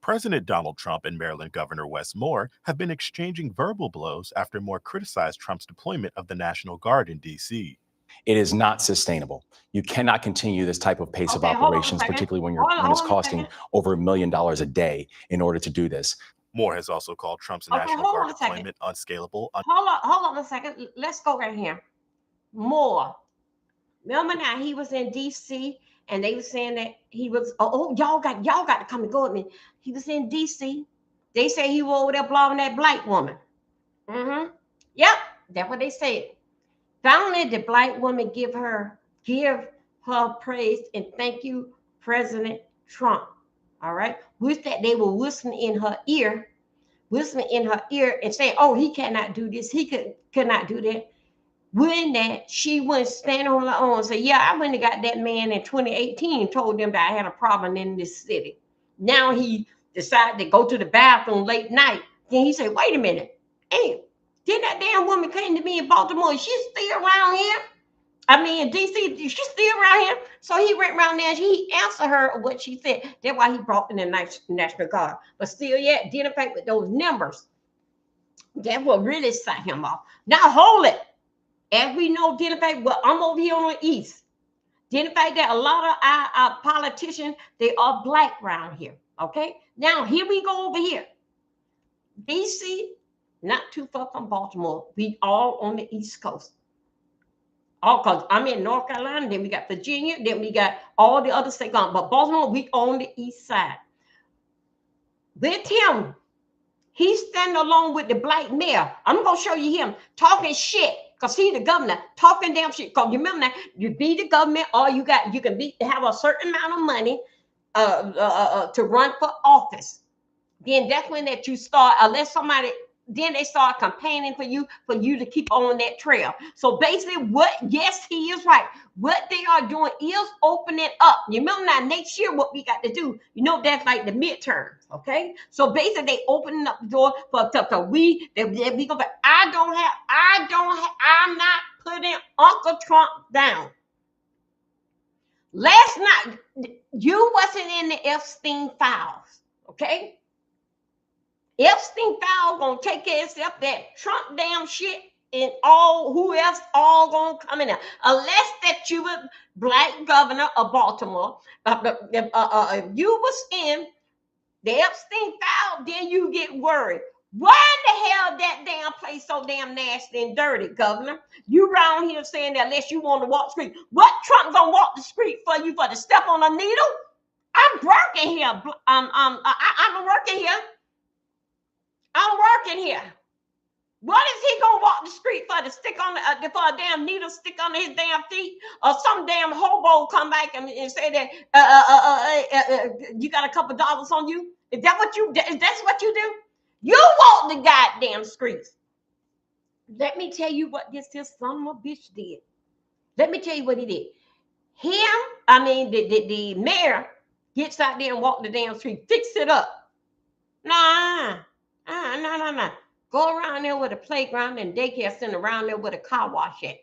President Donald Trump and Maryland Governor Wes Moore have been exchanging verbal blows after Moore criticized Trump's deployment of the National Guard in D.C. It is not sustainable. You cannot continue this type of pace of operations, particularly when it's costing over $1 million a day in order to do this. Moore has also called Trump's National Guard deployment unscalable. Hold on a second. Let's go right here. Moore. Remember now he was in D.C. and they were saying that he was, y'all got to come and go with me. He was in D.C. They say he was over there blowing that black woman. Yep, that's what they said. Finally, the black woman give her praise and thank you, President Trump. All right. With that, they were whistling in her ear and saying, oh, he cannot do this. He could not do that. When that, she went stand on her own and said, yeah, I went and got that man in 2018 and told them that I had a problem in this city. Now he decided to go to the bathroom late night. Then he said, wait a minute. Hey, didn't that damn woman came to me in Baltimore? She's still around here. I mean, in D.C., she's still around here. So he went around there and he answered her what she said. That's why he brought in the National Guard. But still, yeah, identify with those numbers. That's what really set him off. Now, hold it. As we know, identify, well, I'm over here on the East. Identify that a lot of our politicians, they are black around here. Okay? Now, here we go over here. D.C., not too far from Baltimore. We all on the East Coast. All because I'm in North Carolina, then we got Virginia, then we got all the other states gone. But Baltimore, we on the east side. With him, he's standing along with the black mayor. I'm gonna show you him talking shit because he's the governor talking damn shit. Because you remember that you be the government, or you can have a certain amount of money to run for office. Then that's when that you start, unless somebody. Then they start campaigning for you to keep on that trail. So basically, yes, he is right. What they are doing is opening up. You remember now next year what we got to do. You know that's like the midterms, okay? So basically, they opening up the door for we go. I'm not putting Uncle Trump down. Last night, you wasn't in the Epstein files, okay? Epstein file gonna take care of itself. That Trump damn shit and who else all gonna come in there, unless that you were black governor of Baltimore. If you was in the Epstein file, then you get worried. Why the hell that damn place so damn nasty and dirty, governor? You around here saying that unless you want to walk the street. What Trump gonna walk the street for you for to step on a needle? I'm working here. I'm working here. I'm working here. What is he gonna walk the street for to stick on for a damn needle stick on his damn feet, or some damn hobo come back and say that you got a couple dollars on you? Is that what you? That's what you do? You walk the goddamn streets. Let me tell you what this son of a bitch did. Let me tell you what he did. The mayor gets out there and walk the damn street, fix it up. No. Go around there with a playground and daycare center around there with a car wash at.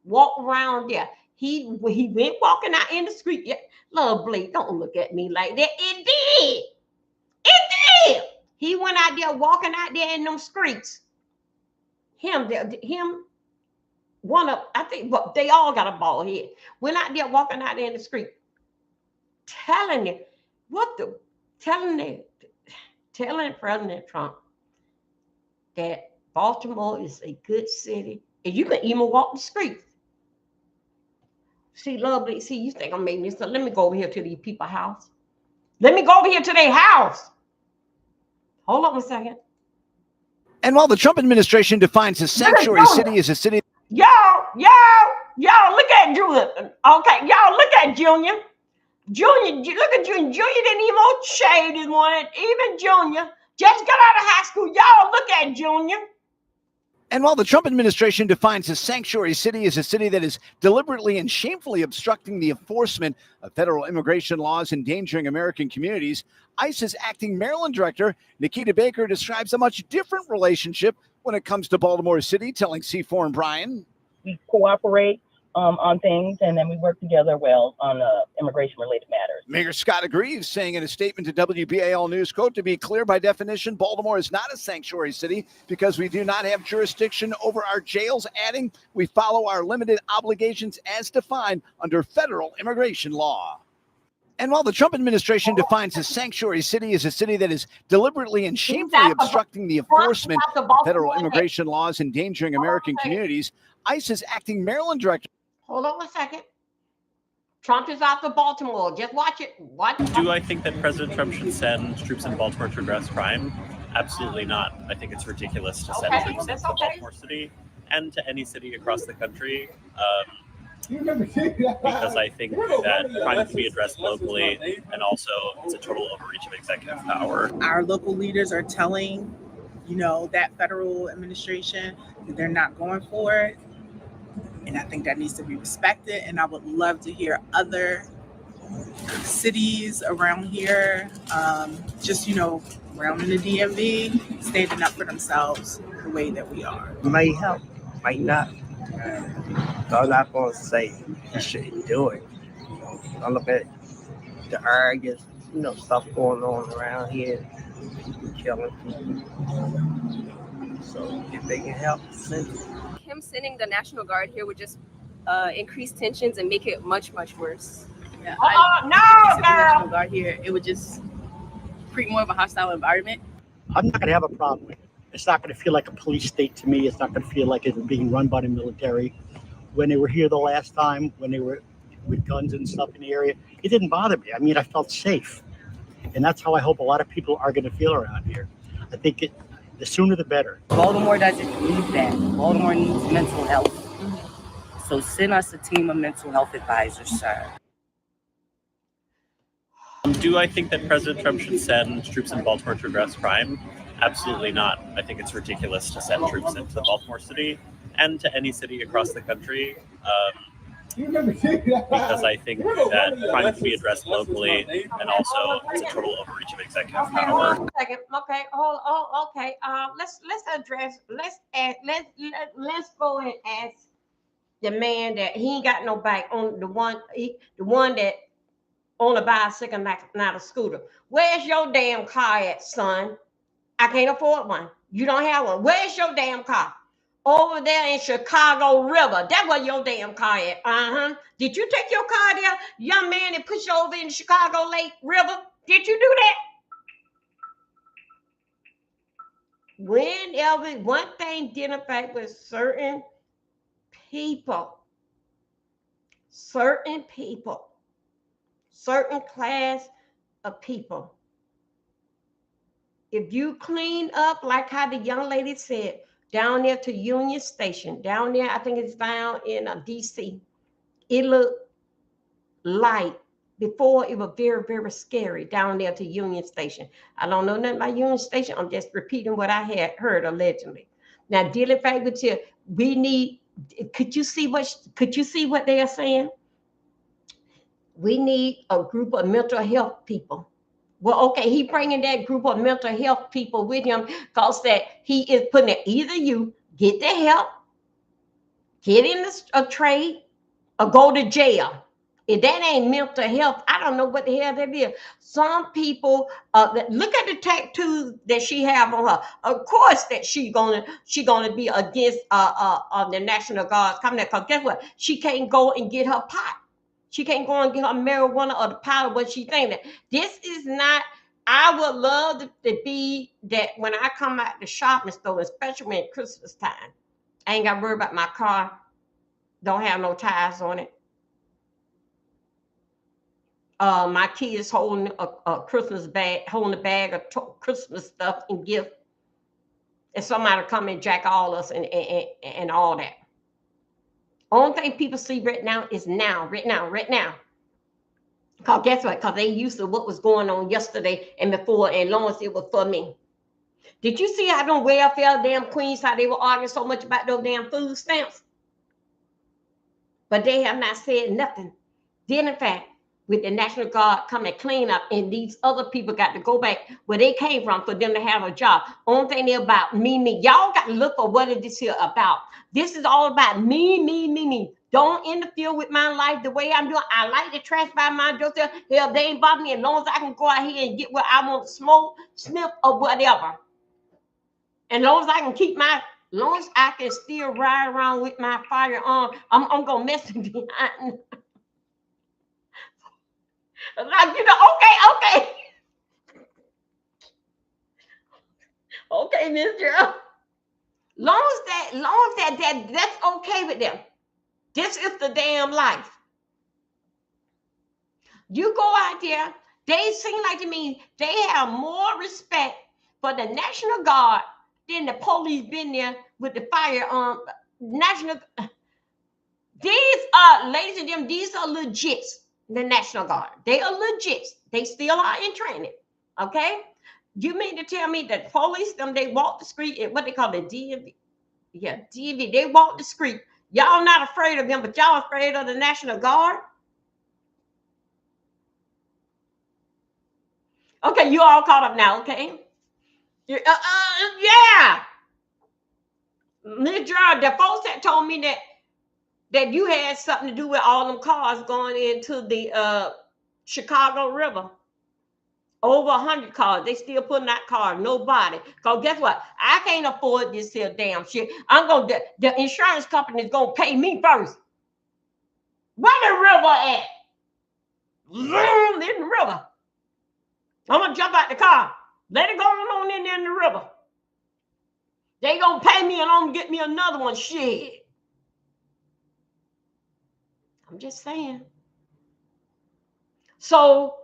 walk around there. He went walking out in the street. Yeah, Lord Blake, don't look at me like that. It did. It did. He went out there walking out there in them streets. One of, I think, but they all got a bald head. Went out there walking out there in the street, telling President Trump that Baltimore is a good city, and you can even walk the streets. See, lovely. See, you think I'm making this up. Let me go over here to these people's house. Let me go over here to their house. Hold on a second. And while the Trump administration defines a sanctuary city as a city. Y'all, look at Junior. Okay, y'all, look at Junior. Look at Junior. Junior didn't even want shade this morning. Even Junior just got out of high school. Y'all, look at Junior. And while the Trump administration defines a sanctuary city as a city that is deliberately and shamefully obstructing the enforcement of federal immigration laws, endangering American communities, ICE's acting Maryland director, Nikita Baker, describes a much different relationship when it comes to Baltimore City, telling C4 and Brian. We cooperate on things, and then we work together well on immigration-related matters. Mayor Scott agrees, saying in a statement to WBAL News, quote, "To be clear, by definition, Baltimore is not a sanctuary city because we do not have jurisdiction over our jails," adding, "We follow our limited obligations as defined under federal immigration law." And while the Trump administration defines a sanctuary city as a city that is deliberately and shamefully obstructing the enforcement of federal immigration laws, endangering American communities, ICE's acting Maryland director. Hold on a second. Trump is out of Baltimore. Just watch it. Do I think that President Trump should send troops in Baltimore to address crime? Absolutely not. I think it's ridiculous to send troops into Baltimore City and to any city across the country. Because I think that crime can be addressed locally, and also it's a total overreach of executive power. Our local leaders are telling, that federal administration that they're not going for it. And I think that needs to be respected. And I would love to hear other cities around here, around in the DMV, standing up for themselves the way that we are. Might help, might not. I'm not going to say you shouldn't do it. I look at the arguments, stuff going on around here, people killing people. So if they can help, send it. Him sending the National Guard here would just increase tensions and make it much, much worse. Yeah, the National Guard here, it would just create more of a hostile environment. I'm not going to have a problem with it. It's not going to feel like a police state to me. It's not going to feel like it's being run by the military. When they were here the last time, when they were with guns and stuff in the area, it didn't bother me. I mean, I felt safe. And that's how I hope a lot of people are going to feel around here. I think the sooner the better. Baltimore doesn't need that. Baltimore needs mental health. So send us a team of mental health advisors, sir. Do I think that President Trump should send troops in Baltimore to address crime? Absolutely not. I think it's ridiculous to send troops into Baltimore City and to any city across the country. Because I think that crime can be addressed locally, and also it's a total overreach of executive power. Okay. Okay. Let's go and ask the man that he ain't got no bike on, the one that on a bicycle, not a scooter. Where's your damn car at, son? I can't afford one. You don't have one. Where's your damn car? Over there in Chicago River. That's where your damn car at. Did you take your car there, young man, and push you over in the Chicago Lake River? Did you do that? Whenever one thing didn't affect with certain people, certain class of people. If you clean up like how the young lady said, down there to Union Station, down there, I think it's down in DC, it looked light. Before, it was very, very scary down there to Union Station. I don't know nothing about Union Station. I'm just repeating what I had heard allegedly. Now, dealing back with you, we need, could you see what they are saying? We need a group of mental health people. Well, okay, he bringing that group of mental health people with him because that he is putting it, either you get the help get in a trade, or go to jail. If that ain't mental health, I don't know what the hell that is. Some people, look at the tattoo that she have on her. Of course, that she gonna be against the National Guard coming there. Cause guess what? She can't go and get her pot. She can't go and get her marijuana or the powder. What she think that this is not. I would love to be that when I come out the shopping store, especially when it's Christmas time. I ain't got to worry about my car. Don't have no tires on it. My kids holding a Christmas bag, holding a bag of Christmas stuff and gift. And somebody come and jack all us and all that. Only thing people see right now is right now. Because guess what? Because they used to what was going on yesterday and before, and long as it was for me. Did you see how them welfare damn queens, how they were arguing so much about those damn food stamps? But they have not said nothing. Then, in fact, with the National Guard coming to clean up, and these other people got to go back where they came from for them to have a job. Only thing they're about me. Y'all got to look for what it is here about. This is all about me. Don't interfere with my life the way I'm doing. I like to trash by my yourself. Hell, they ain't bother me as long as I can go out here and get what I want to smoke, sniff, or whatever. And as long as I can keep my, long as I can still ride around with my firearm, I'm gonna mess with behind. Like, okay. Okay, Miss Girl. Long as that's okay with them. This is the damn life. You go out there, they seem like to me they have more respect for the National Guard than the police been there with the firearm. National. These are, ladies and gentlemen, these are legit. The National Guard. They are legit. They still are in training. Okay? You mean to tell me that police, they walk the street, what they call it, DMV? Yeah, DMV. They walk the street. Y'all not afraid of them, but y'all afraid of the National Guard? Okay, you all caught up now, okay? Yeah. Miss Gerard, the folks that told me that you had something to do with all them cars going into the Chicago River. Over 100 cars. They still putting out cars. Nobody. Because guess what? I can't afford this here damn shit. The insurance company is going to pay me first. Where the river at? Zoom in the river. I'm going to jump out the car. Let it go on in there in the river. They going to pay me and I'm going to get me another one. Shit. I'm just saying. So,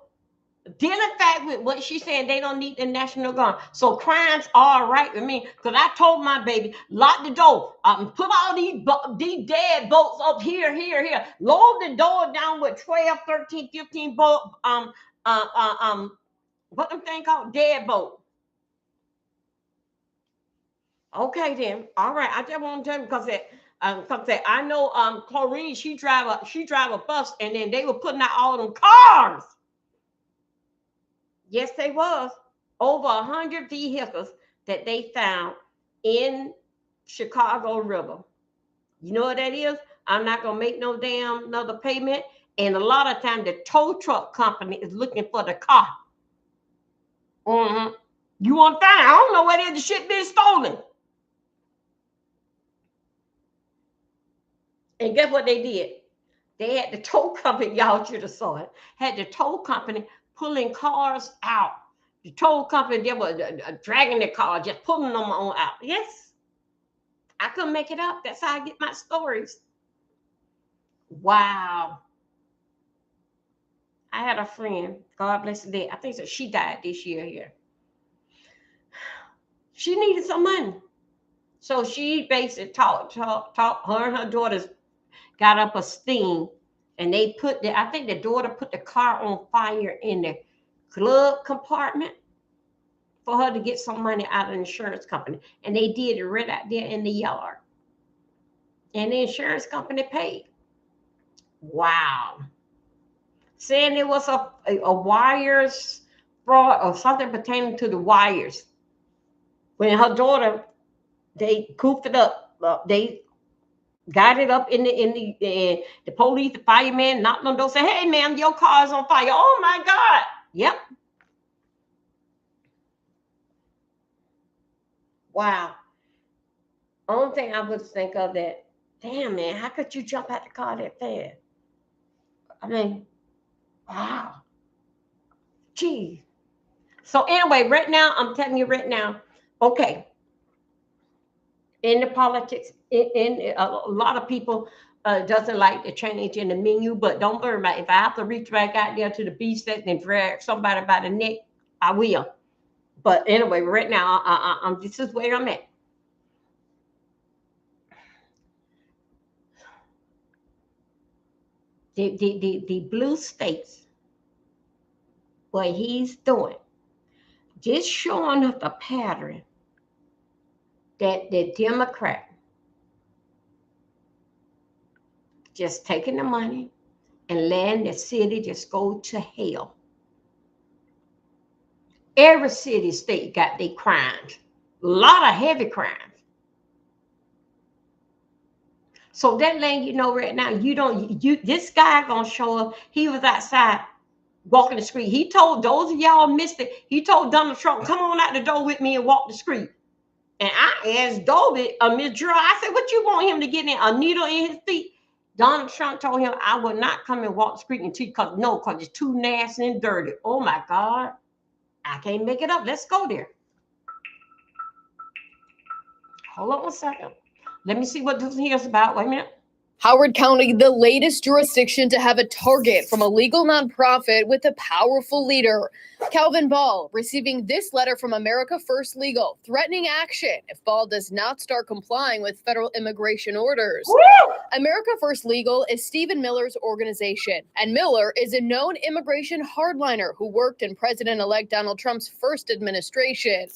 dealing fact with what she's saying, they don't need the National Guard. So crimes are all right with me. Because I told my baby, lock the door. Put all these dead boats up here. Load the door down with 12, 13, 15 boat. What them thing called? Dead boat. Okay then. All right. I just want to tell you because I know Chlorine, she drive a bus, and then they were putting out all them cars. Yes, they was. Over 100 vehicles that they found in Chicago River. You know what that is? I'm not gonna make no damn another payment. And a lot of times the tow truck company is looking for the car. You want to find? I don't know where the shit been stolen. And guess what they did? They had the tow company, y'all should have saw it, had the tow company pulling cars out. The tow company, they were dragging the car, just pulling them on out. Yes. I couldn't make it up. That's how I get my stories. Wow. I had a friend, God bless her dead. I think so. She died this year here. She needed some money. So she basically talked. Her and her daughters got up a sting, and they I think the daughter put the car on fire in the glove compartment for her to get some money out of the insurance company. And they did it right out there in the yard. And the insurance company paid. Wow. Saying it was a wires fraud or something pertaining to the wires. When her daughter, they cooped it up. They got it up in the police, the fireman knocked on the door, said, "Hey, ma'am, your car's on fire." Oh my God. Yep. Wow. Only thing I would think of that, damn, man, how could you jump out the car that fast? I mean, wow. Gee. So anyway, right now, I'm telling you right now, okay, in the politics, in a lot of people doesn't like the change in the menu, but don't worry about it. If I have to reach back out there to the beef section and drag somebody by the neck, I will. But anyway, right now, this is where I'm at. The blue states, what he's doing, just showing us the pattern that the Democrat just taking the money and letting the city just go to hell. Every city, state got their crimes, a lot of heavy crimes. So that letting you know right now, this guy gonna show up. He was outside walking the street. He told those of y'all missed it. He told Donald Trump, "Come on out the door with me and walk the street." And I asked Dolby, Ms. Drew, I said, "What you want him to get in? A needle in his feet?" Donald Trump told him, "I will not come and walk the street until because it's too nasty and dirty." Oh my God. I can't make it up. Let's go there. Hold on a second. Let me see what this here's about. Wait a minute. Howard County, the latest jurisdiction to have a target from a legal nonprofit with a powerful leader. Calvin Ball receiving this letter from America First Legal, threatening action if Ball does not start complying with federal immigration orders. Woo! America First Legal is Stephen Miller's organization, and Miller is a known immigration hardliner who worked in President-elect Donald Trump's first administration.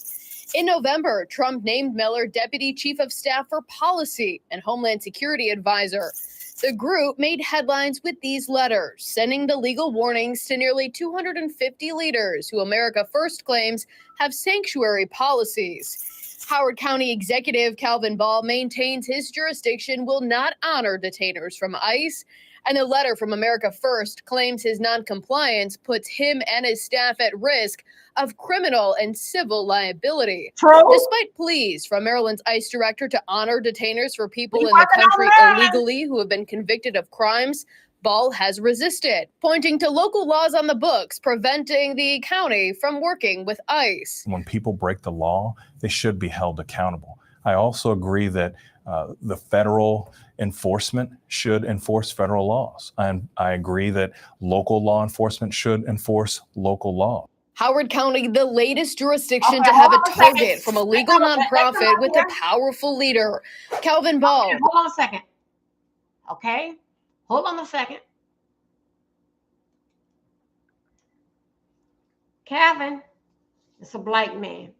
In November, Trump named Miller Deputy Chief of Staff for Policy and Homeland Security Advisor. The group made headlines with these letters, sending the legal warnings to nearly 250 leaders who America First claims have sanctuary policies. Howard County Executive Calvin Ball maintains his jurisdiction will not honor detainers from ICE, and the letter from America First claims his noncompliance puts him and his staff at risk of criminal and civil liability. True. Despite pleas from Maryland's ICE director to honor detainers for people in the country illegally who have been convicted of crimes, Ball has resisted, pointing to local laws on the books preventing the county from working with ICE. When people break the law, they should be held accountable. I also agree that the federal enforcement should enforce federal laws. And I agree that local law enforcement should enforce local law. Howard County, the latest jurisdiction to have a target from a legal nonprofit with a powerful leader. Calvin Ball. Okay, hold on a second. Okay? Hold on a second. Calvin is a black man.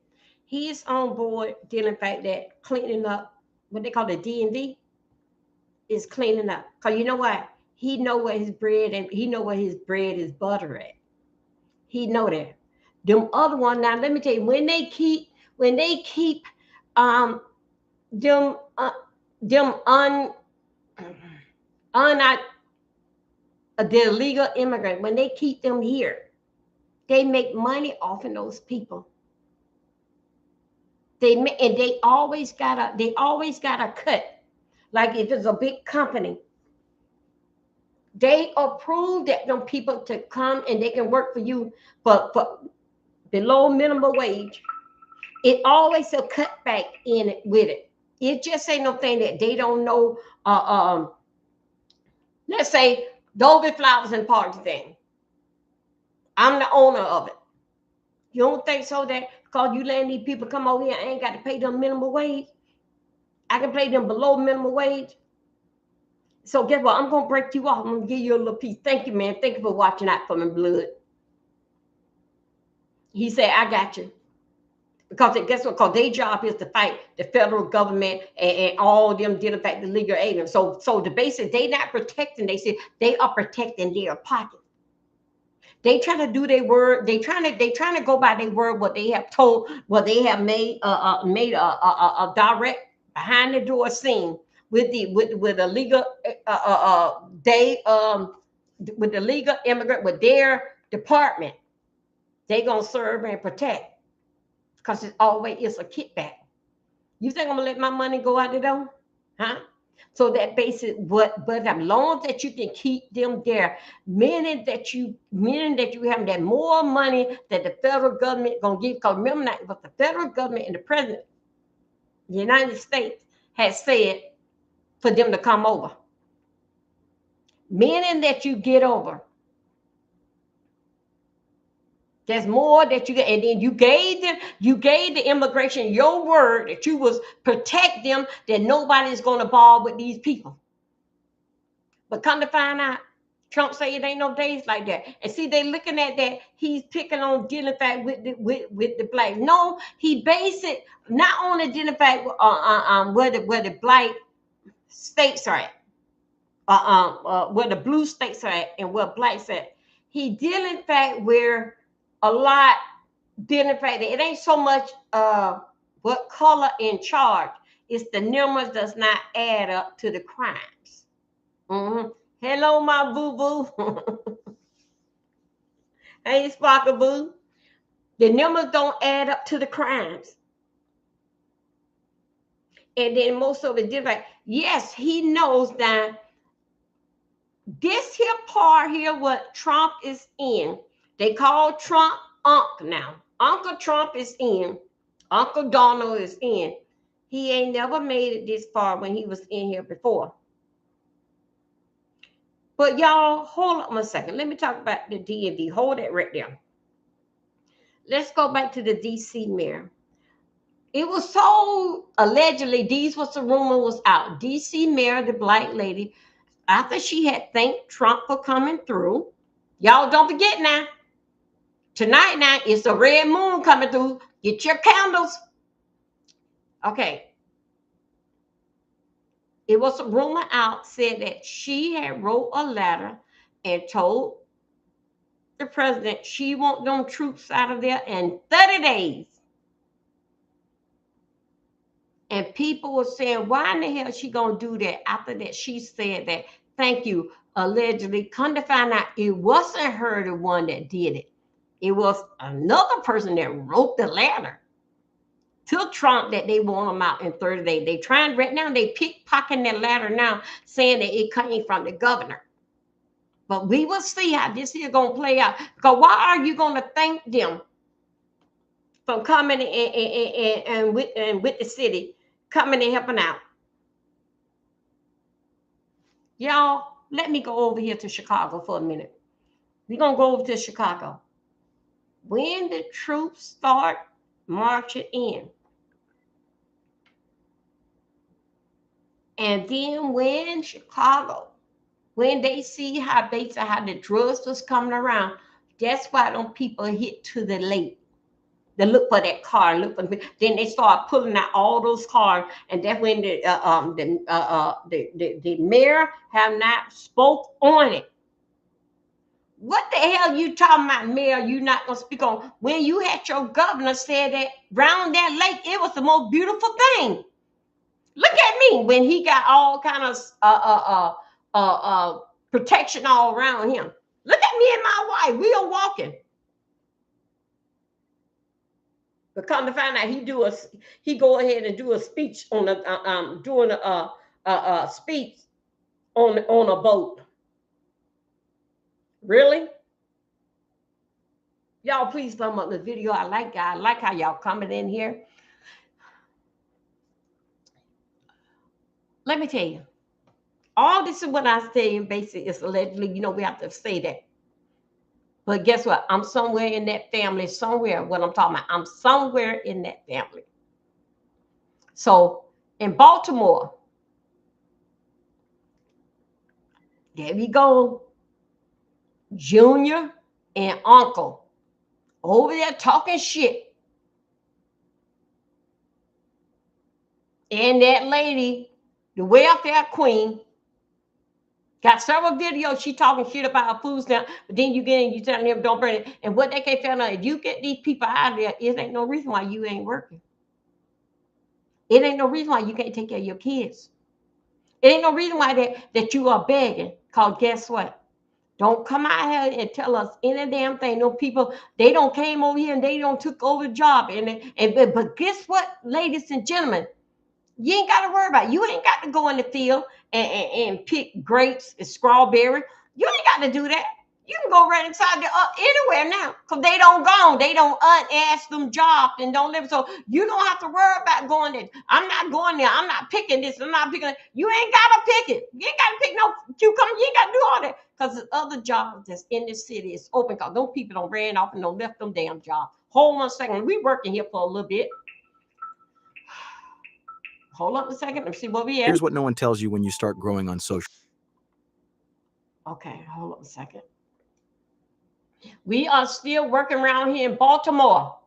He is on board dealing with the fact that cleaning up, what they call the DMV, is cleaning up. Because you know what? He know where his bread and he know where his bread is butter at. He know that. Them other one, now let me tell you, when they keep the illegal immigrant, when they keep them here, they make money off of those people. They always got a cut. Like if it's a big company, they approve that them people to come and they can work for you, but for below minimum wage. It always a cutback in it with it. It just ain't no thing that they don't know. Let's say Dolby Flowers and Party thing. I'm the owner of it. You don't think so that because you letting these people come over here, I ain't got to pay them minimum wage? I can pay them below minimum wage. So guess what? I'm gonna break you off. I'm gonna give you a little piece. Thank you, man. Thank you for watching out for me, blood. He said, I got you. Because guess what? Because their job is to fight the federal government and all of them dealing back the legal aid. So the basic, they not protecting, they say they are protecting their pocket. They trying to do their word. They trying to go by their word, what they have told, what they have made a direct behind the door scene with the legal with the legal immigrant, with their department. They gonna serve and protect, because it's always a kickback. You think I'm gonna let my money go out the door? Huh? So that basic but as long as that you can keep them there, meaning that you have that more money that the federal government gonna give. Because remember now, but the federal government and the president, the United States, has said for them to come over. Meaning that you get over. There's more that you get, and then you gave the immigration your word that you was protect them, that nobody's gonna ball with these people. But come to find out, Trump say it ain't no days like that. And see, they looking at that, he's picking on dealing fact with the black. No, he based it not on dealing fact where the black states are at, where the blue states are at, and where blacks at. He dealing fact where a lot dealing fact that it ain't so much what color in charge. It's the numbers does not add up to the crimes. Hello, my boo-boo. Hey, Sparkle Boo. The numbers don't add up to the crimes. And then most of it different. Yes, he knows that this here part here, what Trump is in, they call Trump Unc now. Uncle Trump is in. Uncle Donald is in. He ain't never made it this far when he was in here before. But y'all, hold on a second. Let me talk about the DMV. Hold it right there. Let's go back to the DC mayor. It was so allegedly, these was the rumor was out. DC mayor, the black lady, after she had thanked Trump for coming through. Y'all don't forget now. Tonight now, it's a red moon coming through. Get your candles. Okay. It was a rumor out, said that she had wrote a letter and told the president she want them troops out of there in 30 days. And people were saying, why in the hell is she going to do that? After that, she said that, thank you, allegedly. Come to find out, it wasn't her the one that did it. It was another person that wrote the letter to Trump that they want him out in 30 days. They trying right now, they pickpocketing that letter now, saying that it came from the governor. But we will see how this is going to play out. Because why are you going to thank them for coming and with the city, coming and helping out? Y'all, let me go over here to Chicago for a minute. We're going to go over to Chicago. When the troops start marching in, and then when Chicago, when they see how the drugs was coming around, that's why them people hit to the lake. They look for that car, then they start pulling out all those cars, and that's when the mayor have not spoke on it. What the hell you talking about, mayor? You not gonna speak on when you had your governor said that round that lake, it was the most beautiful thing. Look at me when he got all kind of protection all around him. Look at me and my wife. We are walking. But come to find out, he go ahead and do a speech on doing a speech on a boat. Really? Y'all, please thumb up the video. I like how y'all coming in here. Let me tell you, all this is what I say basically is allegedly, we have to say that. But guess what? I'm somewhere in that family, somewhere, what I'm talking about. I'm somewhere in that family. So in Baltimore, there we go. Junior and Uncle over there talking shit. And that lady, the welfare queen, got several videos. She talking shit about her food stamp, but then you get in, you telling them don't burn it. And what they can't find out, if you get these people out of there, it ain't no reason why you ain't working. It ain't no reason why you can't take care of your kids. Ain't no reason why that you are begging. Because guess what? Don't come out here and tell us any damn thing. No people, they don't came over here and they don't took over the job. But guess what, ladies and gentlemen? You ain't got to worry about it. You ain't got to go in the field and pick grapes and strawberry. You ain't got to do that. You can go right inside anywhere now, because they don't go. They don't unask them jobs and don't live. So you don't have to worry about going there. I'm not going there. I'm not picking this. I'm not picking it. You ain't got to pick it. You ain't got to pick no cucumber. You ain't got to do all that, because the other jobs that's in this city is open, because those people don't ran off and don't left them damn jobs. Hold on a second. We working here for a little bit. Hold on a second. Let me see what we have. Here's what no one tells you when you start growing on social. Okay, hold on a second. We are still working around here in Baltimore.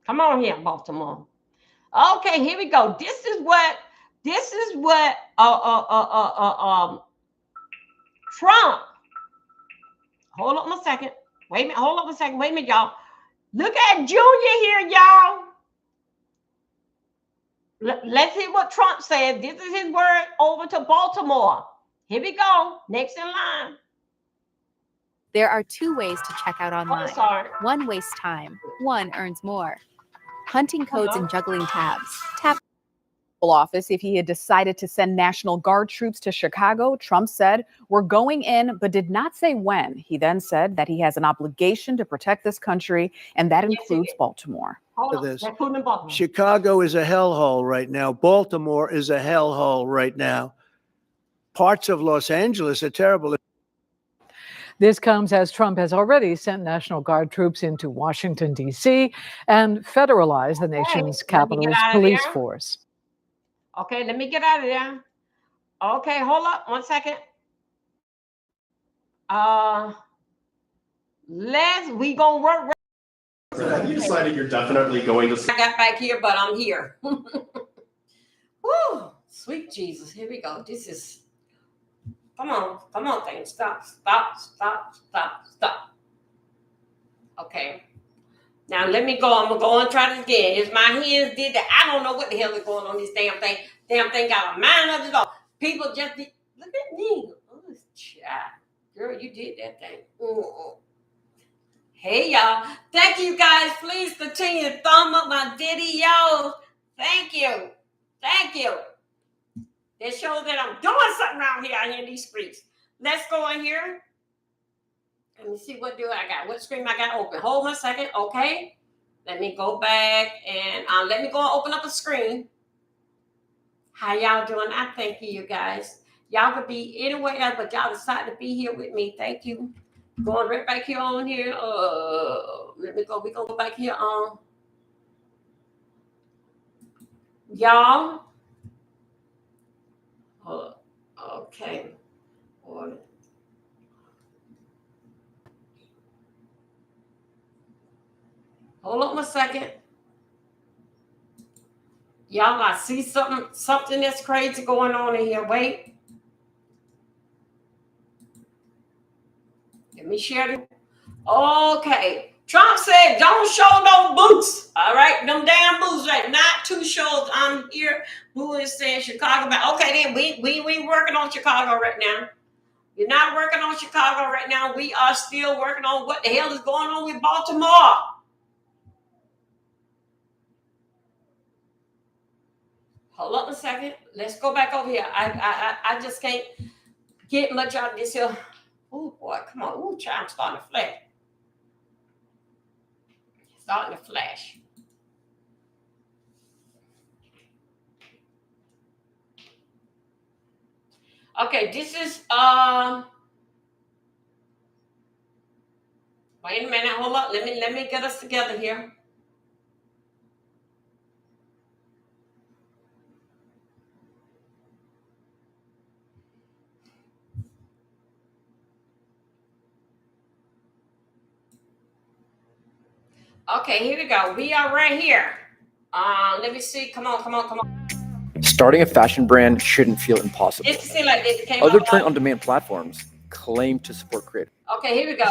Come on here, Baltimore. Okay, here we go. This is what Trump. Hold on a second. Wait a minute. Hold on a second. Wait a minute, y'all. Look at Junior here, y'all. Let's see what Trump said. This is his word over to Baltimore. Here we go. Next in line. There are 2 ways to check out online. Oh, sorry. One wastes time, one earns more. Hunting codes and juggling tabs. Tap office if he had decided to send National Guard troops to Chicago. Trump said, "We're going in," but did not say when. He then said that he has an obligation to protect this country, and that includes Baltimore. This. Chicago is a hellhole right now. Baltimore is a hellhole right now. Parts of Los Angeles are terrible. This comes as Trump has already sent National Guard troops into Washington, D.C. and federalized the nation's capital's police force. Okay, let me get out of there. Okay, hold up 1 second. We gonna work. Have you decided you're definitely going to? I got back here, but I'm here. Woo, sweet Jesus. Here we go. This is. Come on, thing. Stop. Okay. Now let me go. I'm gonna go and try this again. If my hands did that, I don't know what the hell is going on this damn thing. Damn thing got a mind of its own. People just look at me. Oh, child. Girl, you did that thing. Hey y'all. Thank you guys. Please continue to thumb up my videos. Thank you. It shows that I'm doing something around here out here in these streets. Let's go in here. Let me see, what do I got? What screen I got open? Hold on a second. Okay. Let me go back and let me go and open up a screen. How y'all doing? I thank you guys. Y'all could be anywhere else, but y'all decided to be here with me. Thank you. Going right back here on here. Let me go. We're going to go back here on. Y'all. Okay. Hold on a second. Y'all, I see something that's crazy going on in here. Wait. Let me share it. Okay. Trump said, don't show no boots. All right. Them damn boots, right? Not 2 shows. I'm here. Who is saying Chicago? But okay, then we working on Chicago right now. We're not working on Chicago right now. We are still working on what the hell is going on with Baltimore. Hold up a second. Let's go back over here. I just can't get much out of this here. Oh boy, come on. Oh, child, I'm starting to flash. Starting to flash. Okay, this is wait a minute, hold up. Let me get us together here. Okay, here we go. We are right here. Let me see. Come on. Starting a fashion brand shouldn't feel impossible. It's see like this. Other print-on-demand platforms claim to support creators. Okay, here we go.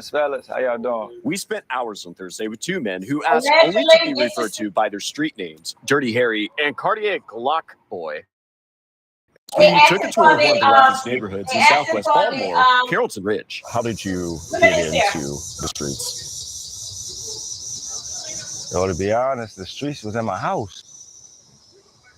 Fellas, how y'all doing? We spent hours on Thursday with two men who asked only to be referred to by their street names, Dirty Harry and Cartier Glock Boy. We took a tour of one of the roughest neighborhoods in Southwest Baltimore, Carrollton Ridge. How did you get into the streets? So to be honest, the streets was in my house.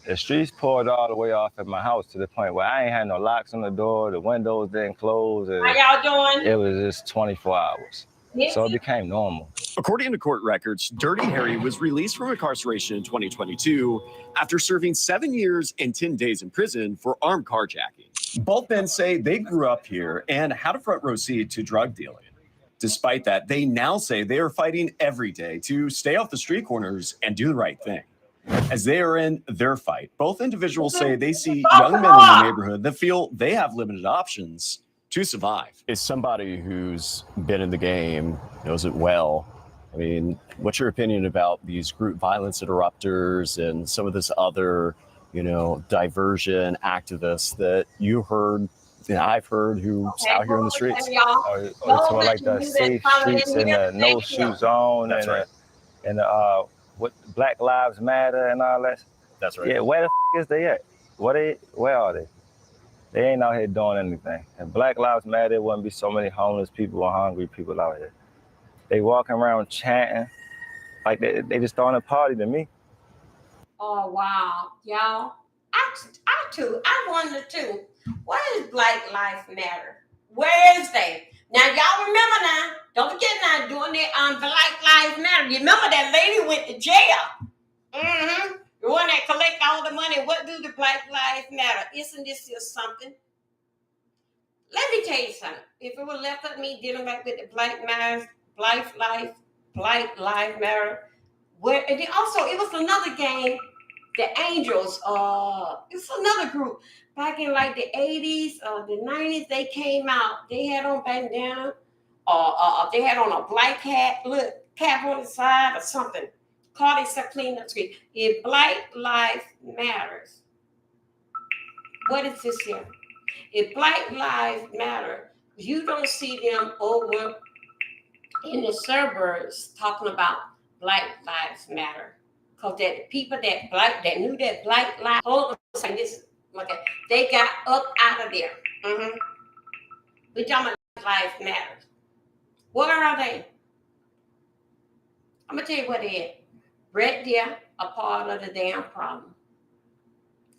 The streets poured all the way off at my house to the point where I ain't had no locks on the door, the windows didn't close. How y'all doing? It was just 24 hours. So it became normal. According to court records, Dirty Harry was released from incarceration in 2022 after serving 7 years and 10 days in prison for armed carjacking. Both men say they grew up here and had a front row seat to drug dealing. Despite that, they now say they are fighting every day to stay off the street corners and do the right thing. As they are in their fight, both individuals say they see young men in the neighborhood that feel they have limited options to survive. As somebody who's been in the game, knows it well, I mean, what's your opinion about these group violence interrupters and some of this other, diversion activists that you heard, I've heard, who's out here in the streets? It's more like the safe streets and the no shoe zone. That's right. And what Black Lives Matter and all that. That's right. Yeah, where the is they at? Where are they? They ain't out here doing anything. And Black Lives Matter, there wouldn't be so many homeless people or hungry people out here. They walking around chanting like they just throwing a party to me. Oh, wow. Y'all, I wonder too, what is Black Lives Matter? Where is they? Now, y'all remember now, don't forget now, doing that Black Lives Matter. You remember that lady went to jail? Mm-hmm. The one that collect all the money. What do the Black Lives Matter? Isn't this just something? Let me tell you something. If it were left up me dealing back with the Black Lives Matter, where and then also it was another game, the Angels. It's another group back in like the 80s, the 90s. They came out. They had on bandana, they had on a black hat, look cap on the side or something. Call it some clean up street. If Black Lives Matters, what is this here? If Black Lives Matter, you don't see them over in the suburbs talking about Black Lives Matter. Because that people that knew that Black Lives, hold on a second, okay, they got up out of there. Mm-hmm. We're talking about Black Lives Matter. Where are they? I'm going to tell you what they are. Right there, a part of the damn problem.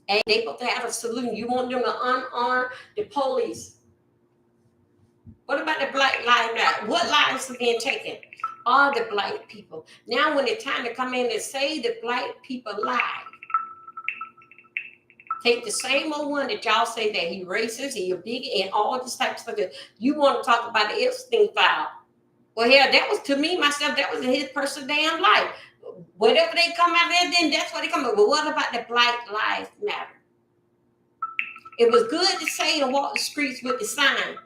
And they supposed to have a solution. You want them to unarm the police. What about the Black Lives Matter? What lives are being taken? All the black people. Now when it's time to come in and say the black people lied, take the same old one that y'all say that he racist, he a bigot, and all this type of stuff. You want to talk about the Epstein file. Well, yeah, that was to me, myself, that was in his personal damn life. Whatever they come out there, then that's what they come out. But what about the Black Lives Matter? It was good to say to walk the streets with the sign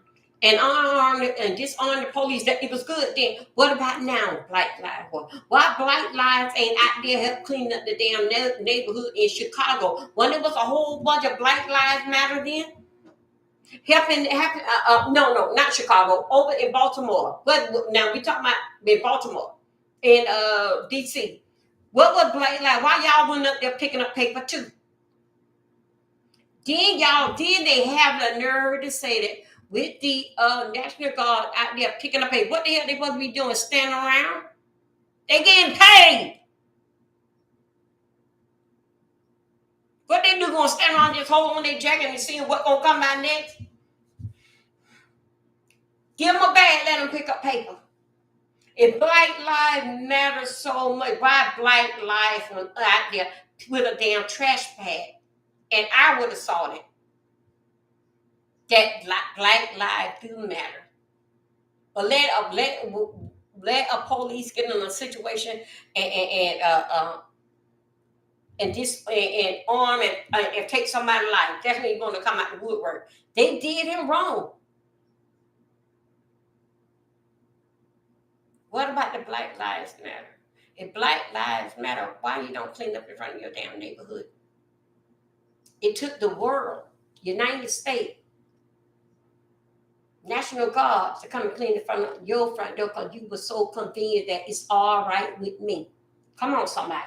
and unarm and disarm the police. That it was good then. What about now, Black Lives? Why Black Lives ain't out there help clean up the damn neighborhood in Chicago when there was a whole bunch of Black Lives Matter then? No, not Chicago. Over in Baltimore. But now we talking about in Baltimore. In DC. What was Black Lives? Why y'all went up there picking up paper too? Then they have the nerve to say that with the National Guard out there picking up paper. What the hell they supposed to be doing? Standing around? They getting paid. What they do, gonna stand around just hold on their jacket and see what gonna come out next? Give them a bag, let them pick up paper. If Black Lives Matter so much, why Black Lives out there with a damn trash bag? And I would have saw it. That Black Lives do matter. But let a police get in a situation and arm and take somebody's life. Definitely going to come out the woodwork. They did him wrong. What about the Black Lives Matter? If Black Lives Matter, why you don't clean up in front of your damn neighborhood? It took the world, United States, National Guard to come and clean the front of your front door because you were so convenient that it's all right with me. Come on, somebody.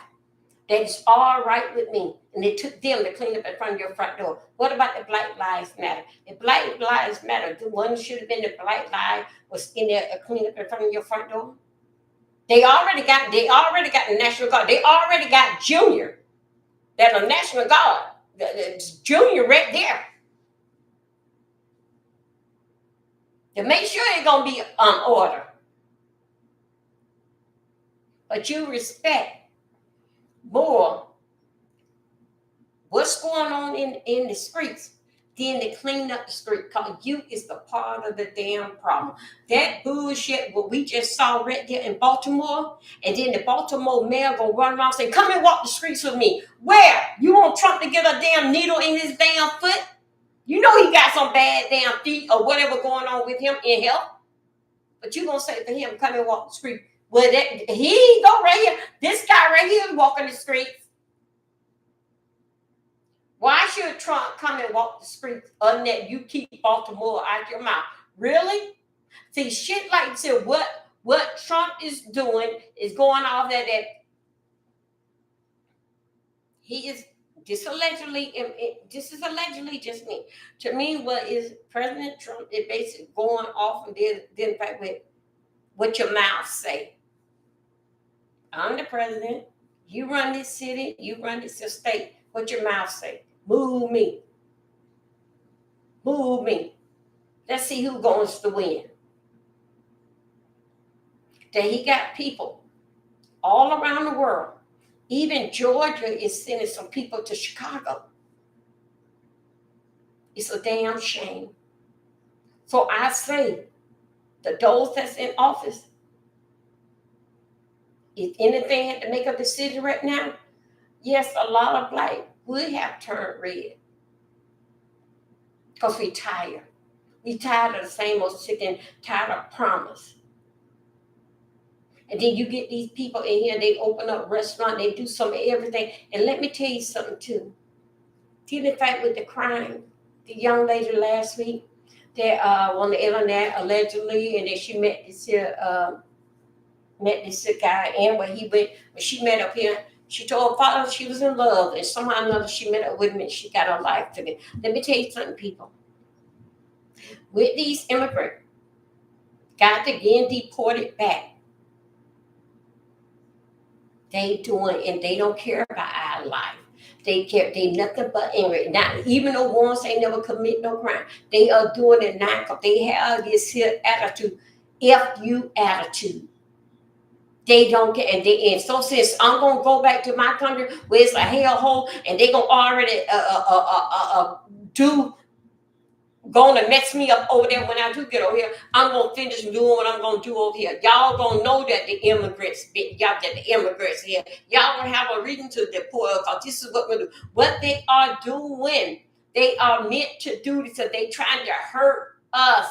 That it's all right with me. And it took them to clean up in front of your front door. What about the Black Lives Matter? If Black Lives Matter, the one should have been the Black Lives was in there to clean up in front of your front door. They already got the National Guard. They already got Junior. That a National Guard. It's Junior right there. To make sure it's gonna be order. But you respect more what's going on in the streets than to clean up the street, because you is the part of the damn problem. That bullshit what we just saw right there in Baltimore, and then the Baltimore mayor gonna run around saying, come and walk the streets with me. Where? You want Trump to get a damn needle in his damn foot? You know he got some bad damn feet or whatever going on with him in health. But you gonna say to him, come and walk the street. Well, he go right here. This guy right here is walking the streets. Why should Trump come and walk the streets other than that you keep Baltimore out your mouth? Really? See, shit like this, what Trump is doing is going off that he is, this is allegedly just me. To me, what is President Trump is basically going off and then back with what your mouth say. I'm the president. You run this city. You run this state. What your mouth say? Move me. Move me. Let's see who goes to win. That he got people all around the world. Even Georgia is sending some people to Chicago. It's a damn shame. So I say, those that's in office, if anything had to make a decision right now, yes, a lot of black would have turned red. Because we tired. We tired of the same old sitting, tired of promise. And then you get these people in here, they open up restaurant, they do some of everything. And let me tell you something too. Dealing in fact with the crime, the young lady last week, that on the internet allegedly, and then she met this guy, and when she met up here, she told her father she was in love, and somehow or another she met up with him and she got her life together. Let me tell you something, people. With these immigrants, got to get deported back. They doing, and they don't care about our life. They nothing but angry. Now, even the ones they never commit no crime, they are doing it now because they have this here attitude, F-U attitude. They don't care, and so since I'm gonna go back to my country where it's a hellhole, and they gonna already gonna mess me up over there when I do get over here. I'm gonna finish doing what I'm gonna do over here. Y'all gonna know that the immigrants here. Y'all gonna have a reason to deport because this is what we do. What they are doing, they are meant to do this. So they trying to hurt us.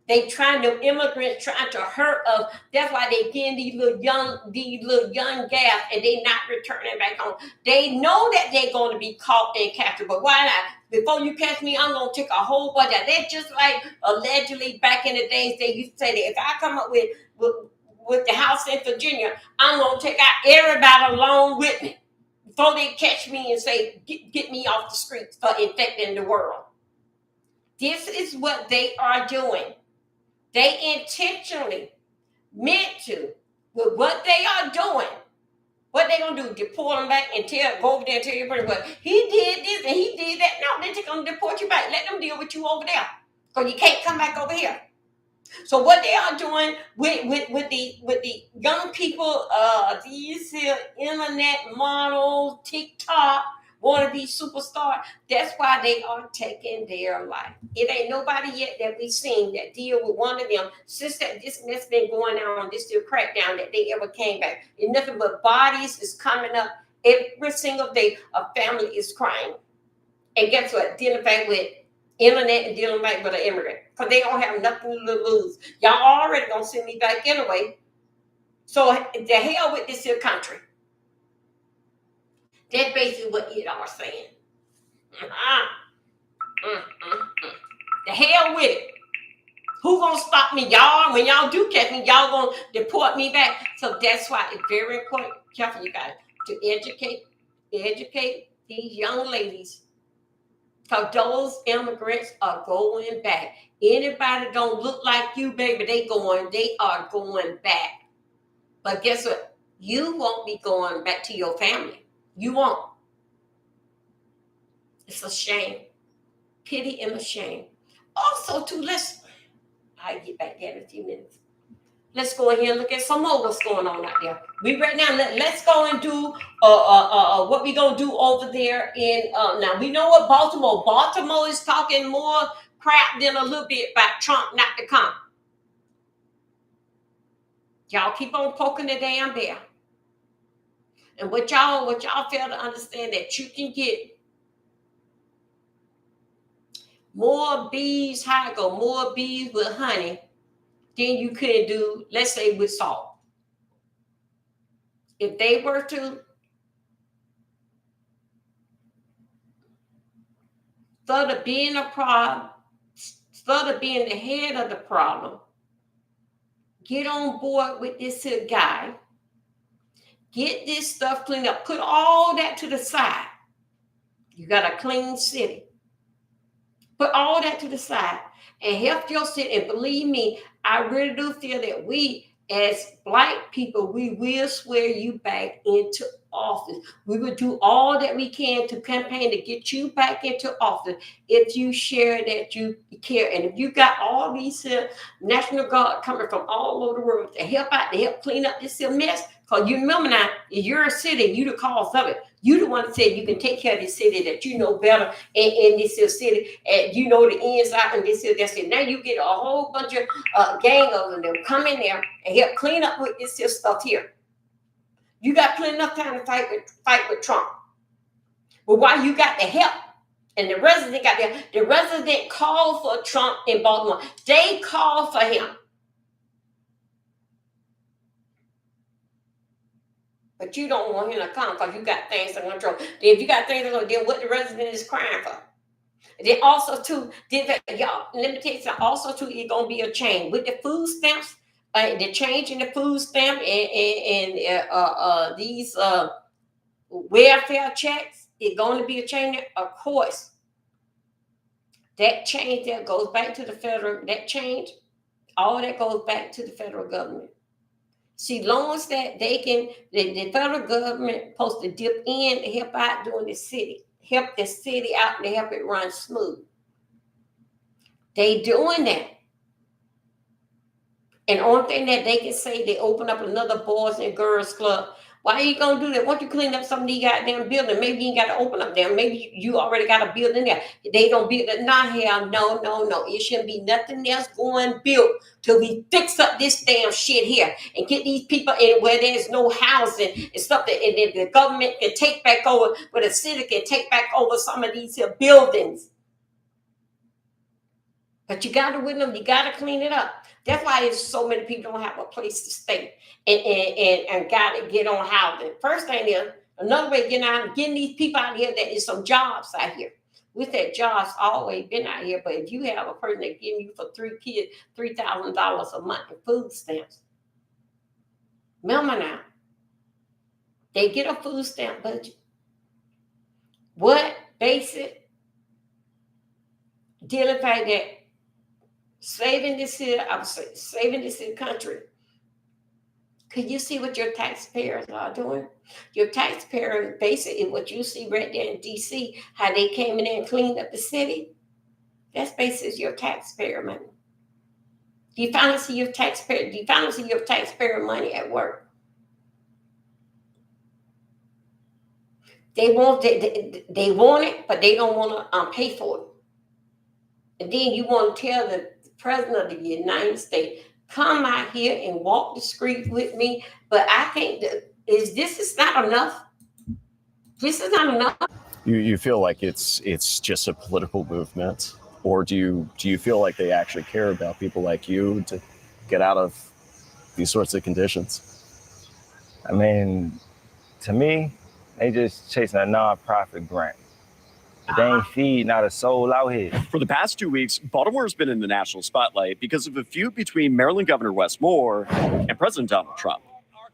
They immigrants trying to hurt us. That's why they getting these little young gas and they not returning back home. They know that they're going to be caught and captured, but why not? Before you catch me, I'm going to take a whole bunch of that. Just like allegedly back in the days, they used to say that if I come up with the house in Virginia, I'm going to take out everybody along with me before they catch me and say, get me off the streets for infecting the world. This is what they are doing. They intentionally meant to, with what they are doing, what they gonna do? Deport them back and go over there and tell everybody, well, he did this and he did that. No, they're just gonna deport you back. Let them deal with you over there, because you can't come back over here. So what they are doing with the young people, these internet models, TikTok, want to be superstar. That's why they are taking their life. It ain't nobody yet that we've seen that deal with one of them since that this mess been going on, this still crackdown that they ever came back. And nothing but bodies is coming up every single day. A family is crying. And guess what? Dealing back with internet and dealing back with an immigrant. Because they don't have nothing to lose. Y'all already gonna send me back anyway. So the hell with this here country. That's basically what you are saying. The hell with it. Who gonna stop me? Y'all. When y'all do catch me, y'all gonna deport me back. So that's why it's very important, careful, you guys, to educate these young ladies. Because those immigrants are going back. Anybody don't look like you, baby, they are going back. But guess what? You won't be going back to your family. You won't. It's a shame. Pity and a shame. Also, too, I'll get back there in a few minutes. Let's go ahead and look at some more what's going on out there. We right now, let's go and do what we gonna do over there in now we know what Baltimore is talking more crap than a little bit about Trump not to come. Y'all keep on poking the damn bear. And what y'all fail to understand that you can get more bees, more bees with honey than you could do, let's say, with salt. If they were to instead of being a problem, instead of being the head of the problem, get on board with this here guy. Get this stuff cleaned up. Put all that to the side. You got a clean city. Put all that to the side and help your city. And believe me, I really do feel that we, as Black people, we will swear you back into office. We will do all that we can to campaign to get you back into office if you share that you care. And if you got all these National Guard coming from all over the world to help out, to help clean up this mess, because you remember now, if you're a city, you the cause of it. You the one that said you can take care of this city that you know better in this city, and you know the ins out and this is that's it. Now you get a whole bunch of gang of them come in there and help clean up with this stuff here. You got plenty enough time to fight with Trump. But why you got the help? And the resident got there. The resident called for Trump in Baltimore. They called for him. But you don't want him to come because you got things under control. If you got things under control, then what the resident is crying for. Then also too, y'all, let me tell you something. Also too, it's gonna be a change with the food stamps. The change in the food stamp and these welfare checks, it's going to be a change. Of course, that change that goes back to the federal. That change, all that goes back to the federal government. See, long as that they can, the federal government supposed to dip in to help out doing the city, help the city out and help it run smooth. They doing that. And only thing that they can say, they open up another Boys and Girls Club. Why are you going to do that? Why don't you clean up some of these goddamn buildings? Maybe you ain't got to open up there. Maybe you already got a building there. They don't build it. Not hell, no. It shouldn't be nothing else going built till we fix up this damn shit here and get these people in where there's no housing and stuff that and the government can take back over, where the city can take back over some of these here buildings. But you got to with them. You got to clean it up. That's why there's so many people don't have a place to stay and got to get on housing. First thing is, another way of getting these people out here, that is some jobs out here. We said jobs always been out here, but if you have a person that giving you for 3 kids $3,000 a month in food stamps, remember now, they get a food stamp budget. What basic dealing like that? Saving this here, I would say, saving this here country. Could you see what your taxpayers are doing? Your taxpayers, basically what you see right there in DC, how they came in there and cleaned up the city. That's basically your taxpayer money. Do you finally see your taxpayer? Do you finally see your taxpayer money at work? They want it, but they don't want to pay for it. And then you want to tell the President of the United States, come out here and walk the street with me, but I can't. This is not enough. This is not enough. You feel like it's just a political movement, or do you feel like they actually care about people like you to get out of these sorts of conditions? I mean, to me, they just chasing a nonprofit grant. They ain't feed not a soul out here. For the past 2 weeks, Baltimore has been in the national spotlight because of a feud between Maryland Governor Wes Moore and President Donald Trump.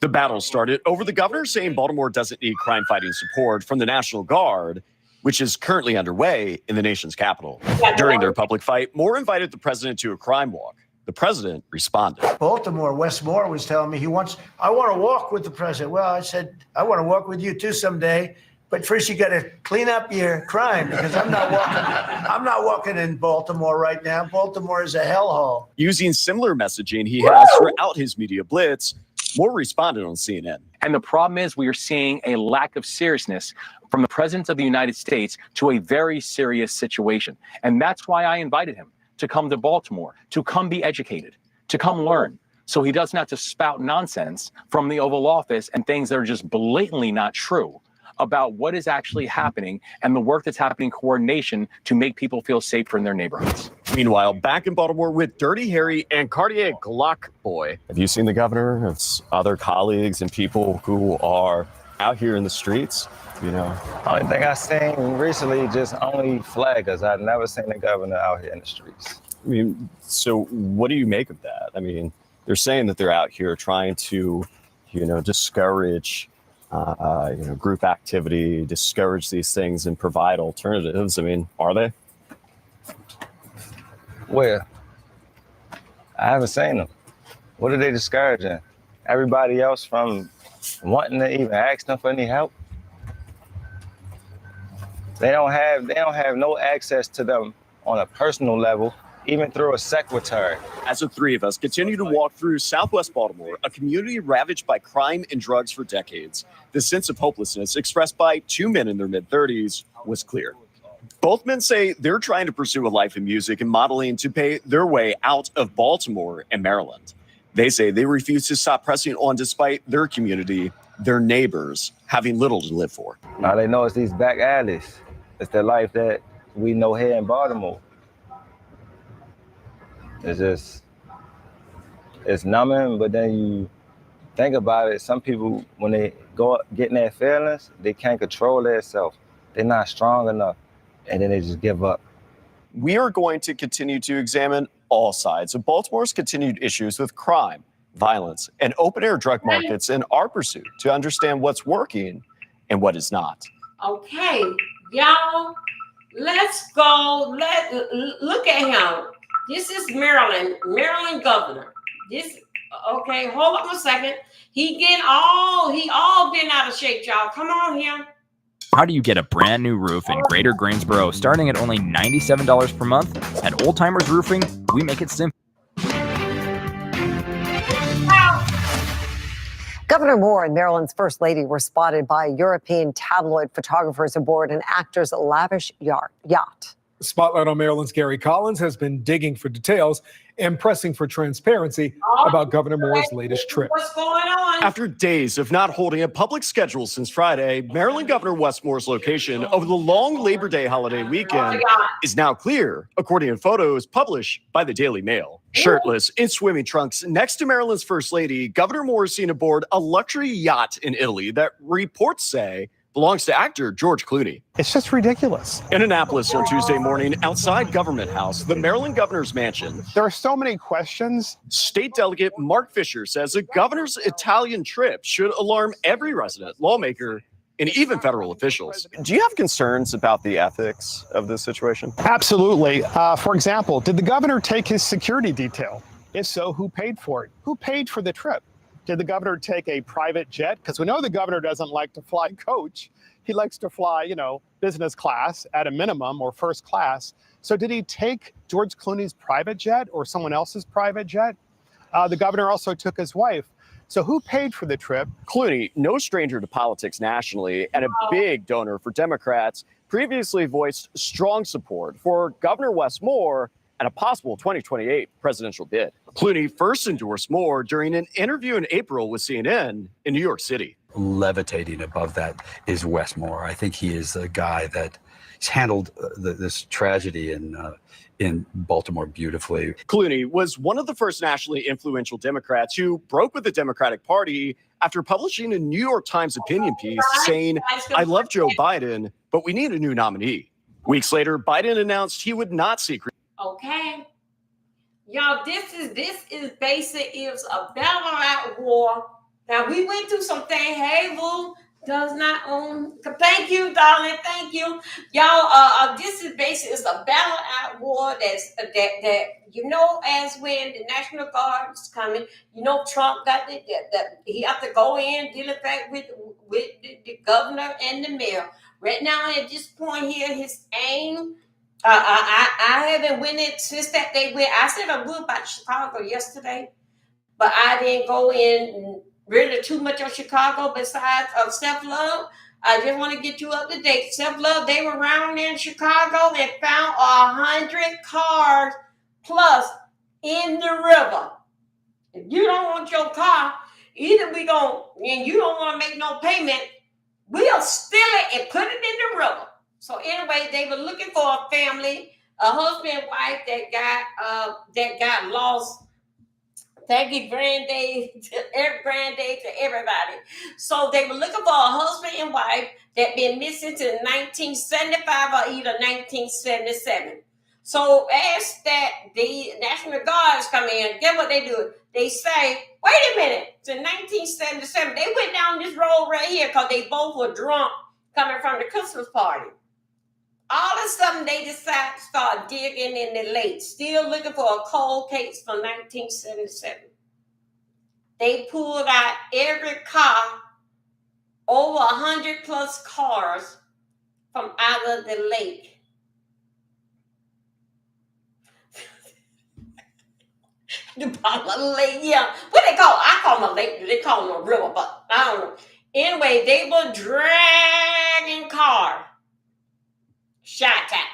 The battle started over the governor saying Baltimore doesn't need crime-fighting support from the National Guard, which is currently underway in the nation's capital. During their public fight, Moore invited the president to a crime walk. The president responded. Baltimore, Wes Moore was telling me I want to walk with the president. Well, I said, I want to walk with you too someday. But first you got to clean up your crime because I'm not walking in Baltimore right now. Baltimore is a hellhole. Using similar messaging he has throughout his media blitz, Moore responded on CNN. And the problem is we are seeing a lack of seriousness from the president of the United States to a very serious situation. And that's why I invited him to come to Baltimore, to come be educated, to come learn. So he doesn't have to spout nonsense from the Oval Office and things that are just blatantly not true about what is actually happening and the work that's happening in coordination to make people feel safer in their neighborhoods. Meanwhile, back in Baltimore with Dirty Harry and Cartier Glock Boy. Have you seen the governor of other colleagues and people who are out here in the streets? You know, Only thing I seen recently just only flaggers. I've never seen the governor out here in the streets. I mean, so what do you make of that? I mean, they're saying that they're out here trying to, discourage, group activity, discourage these things and provide alternatives. I mean, are they? Where? I haven't seen them. What are they discouraging? Everybody else from wanting to even ask them for any help? They don't have no access to them on a personal level, even through a secretary. As the three of us continue to walk through Southwest Baltimore, a community ravaged by crime and drugs for decades, the sense of hopelessness expressed by two men in their mid-30s was clear. Both men say they're trying to pursue a life in music and modeling to pay their way out of Baltimore and Maryland. They say they refuse to stop pressing on despite their community, their neighbors, having little to live for. All they know is these back alleys. It's the life that we know here in Baltimore. It's numbing, but then you think about it, some people, when they get in their feelings, they can't control themselves. They're not strong enough, and then they just give up. We are going to continue to examine all sides of Baltimore's continued issues with crime, violence, and open-air drug markets in our pursuit to understand what's working and what is not. Okay, y'all, let's go. Look at him. This is Maryland governor. Okay, hold on a second. He all been out of shape, y'all. Come on here. How do you get a brand new roof in Greater Greensboro starting at only $97 per month? At Old Timers Roofing, we make it simple. Governor Moore and Maryland's First Lady were spotted by European tabloid photographers aboard an actor's lavish yacht. The Spotlight on Maryland's Gary Collins has been digging for details and pressing for transparency about Governor Moore's latest trip. What's going on? After days of not holding a public schedule since Friday, Maryland Governor Wes Moore's location over the long Labor Day holiday weekend is now clear, according to photos published by the Daily Mail. Shirtless, in swimming trunks, next to Maryland's First Lady, Governor Moore is seen aboard a luxury yacht in Italy that reports say belongs to actor George Clooney. It's just ridiculous. In Annapolis on Tuesday morning, outside Government House, the Maryland governor's mansion, there are so many questions. State Delegate Mark Fisher says the governor's Italian trip should alarm every resident, lawmaker, and even federal officials. Do you have concerns about the ethics of this situation? Absolutely. For example, did the governor take his security detail? If so, who paid for it? Who paid for the trip? Did the governor take a private jet? Because we know the governor doesn't like to fly coach. He likes to fly, business class at a minimum or first class. So did he take George Clooney's private jet or someone else's private jet? The governor also took his wife. So who paid for the trip? Clooney, no stranger to politics nationally and a big donor for Democrats, previously voiced strong support for Governor Wes Moore and a possible 2028 presidential bid. Clooney first endorsed Moore during an interview in April with CNN in New York City. Levitating above that is Wes Moore. I think he is a guy that has handled this tragedy in Baltimore beautifully. Clooney was one of the first nationally influential Democrats who broke with the Democratic Party after publishing a New York Times opinion piece saying, "I love Joe Biden, but we need a new nominee." Weeks later, Biden announced he would not seek. Okay. Y'all, this is basically is a battle at war. Now we went through some things. Hey, Boo does not own. Thank you, darling. Thank you, y'all. This is basically is a battle at war. That you know, as when the National Guard is coming, you know, Trump got he have to go in deal back with the governor and the mayor. Right now, at this point here, his aim. I haven't went it since that they went. I said I would about Chicago yesterday, but I didn't go in really too much on Chicago besides of self-love. I just want to get you up to date. Self-love, they were around in Chicago and found 100 cars plus in the river. If you don't want your car, either and you don't want to make no payment, we'll steal it and put it in the river. So anyway, they were looking for a family, a husband and wife that got lost. Thank you, granddad to everybody. So they were looking for a husband and wife that been missing to 1975 or either 1977. So as that the National Guards come in, get what they do? They say, wait a minute, to 1977, they went down this road right here because they both were drunk coming from the Christmas party. All of a sudden, they decide to start digging in the lake, still looking for a cold case from 1977. They pulled out every car, over 100 plus cars from out of the lake. The bottom of the lake, yeah. What they call? I call them a lake. They call them a river, but I don't know. Anyway, they were dragging cars. Shot at.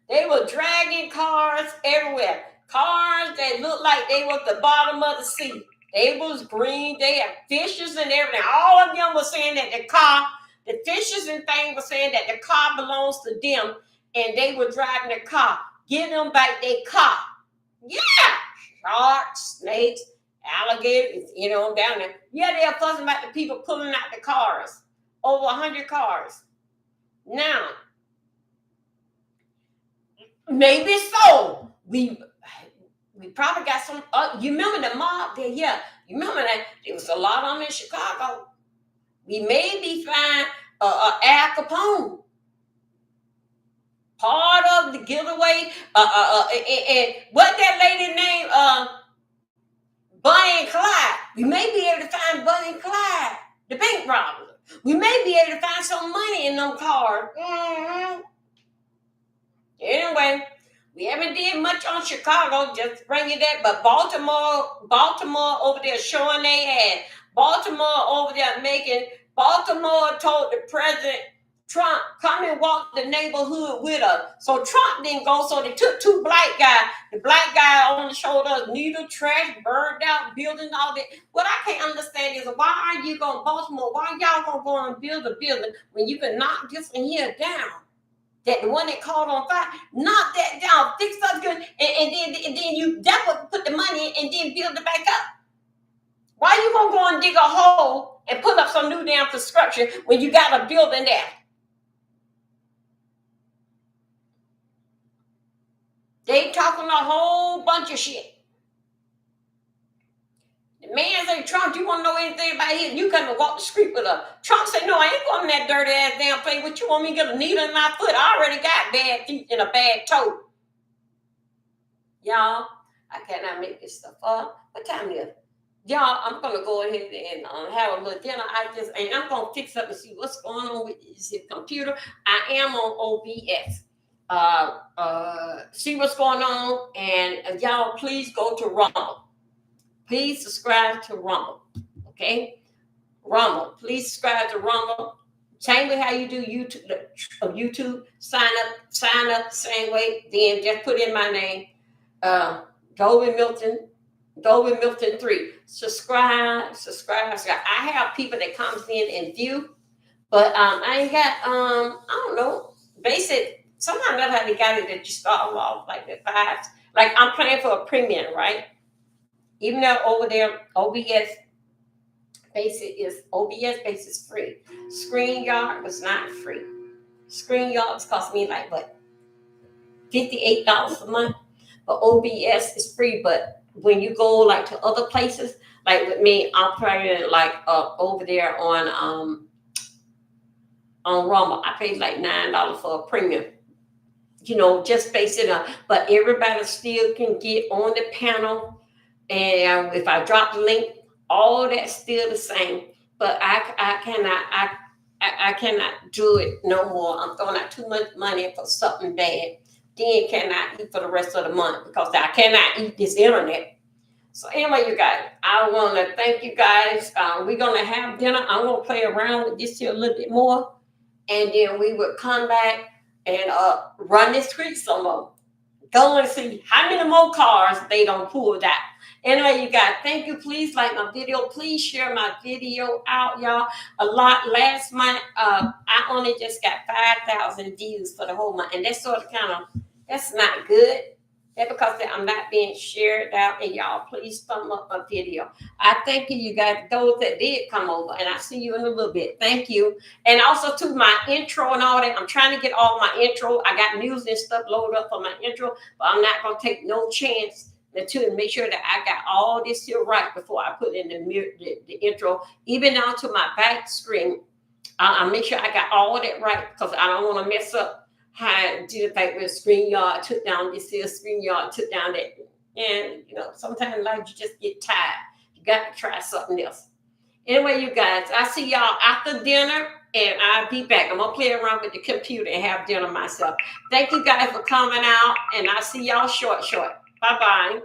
They were dragging cars everywhere. Cars that looked like they were at the bottom of the sea. They was green. They had fishes and everything. All of them were saying that the fishes and things were saying that the car belongs to them, and they were driving the car. Give them back their car. Yeah. Sharks, snakes, alligators, down there. Yeah, they're fussing about the people pulling out the cars. Over 100 cars. Now, maybe so. We probably got some. You remember the mob there? Yeah. You remember that? There was a lot of them in Chicago. We maybe find Al Capone. Part of the giveaway. And what that lady named Bonnie and Clyde. We may be able to find Bonnie and Clyde, the bank robbers. We may be able to find some money in them cars. Mm-hmm. Anyway, we haven't did much on Chicago, just bringing that. But Baltimore over there showing they had. Baltimore over there Baltimore told the president, Trump, come and walk the neighborhood with us. So Trump didn't go, so they took two black guys. The black guy on the shoulder, needle trash, burned out, building all that. What I can't understand is, why are you going to Baltimore? Why y'all going to go and build a building when you can knock this one here down? That the one that caught on fire, knock that down, fix up good, and then you definitely put the money in and then build it back up. Why you gonna go and dig a hole and put up some new damn construction when you got a building there? They talking a whole bunch of shit. The man said, Trump, you want to know anything about him? You come and walk the street with us. Trump said, no, I ain't going in that dirty ass damn place. What you want me to get a needle in my foot? I already got bad feet and a bad toe. Y'all, I cannot make this stuff up. What time is it? Y'all, I'm going to go ahead and have a little dinner. And I'm going to fix up and see what's going on with this computer. I am on OBS. See what's going on. And y'all, please go to Rumble. Please subscribe to Rumble. Okay? Rumble. Please subscribe to Rumble. Same way how you do YouTube. Sign up the same way. Then just put in my name. Golden Milton 3. Subscribe. I have people that comes in and view, but I ain't got I don't know, basic. Sometimes that's how they got it, that you start off like the 5. Like I'm playing for a premium, right? Even though over there OBS basic is free. StreamYard was not free. StreamYards cost me like what, $58 a month. But OBS is free. But when you go like to other places, like with me, I'm probably like over there on Rumble. I paid like $9 for a premium. You know, just base it on. But everybody still can get on the panel. And if I drop the link, all that's still the same. But I cannot do it no more. I'm throwing out too much money for something bad. Then cannot eat for the rest of the month because I cannot eat this internet. So anyway, you guys, I want to thank you guys. We're going to have dinner. I'm going to play around with this here a little bit more. And then we would come back and run the street some more. Go and see how many more cars they don't pull out. Anyway, you guys, thank you. Please like my video. Please share my video out, y'all. A lot. Last month, I only just got 5,000 views for the whole month. And that's sort of that's not good. That's because I'm not being shared out. And y'all, please thumb up my video. I thank you guys, those that did come over. And I'll see you in a little bit. Thank you. And also to my intro and all that. I'm trying to get all my intro. I got music and stuff loaded up for my intro. But I'm not going to take no chance to make sure that I got all this here right before I put in the intro. Even down to my back screen. I'll make sure I got all that right because I don't want to mess up. How I did the fact with StreamYard took down this here, StreamYard took down that. And, you know, sometimes like you just get tired. You got to try something else. Anyway, you guys, I'll see y'all after dinner and I'll be back. I'm going to play around with the computer and have dinner myself. Thank you guys for coming out and I'll see y'all short. Bye-bye.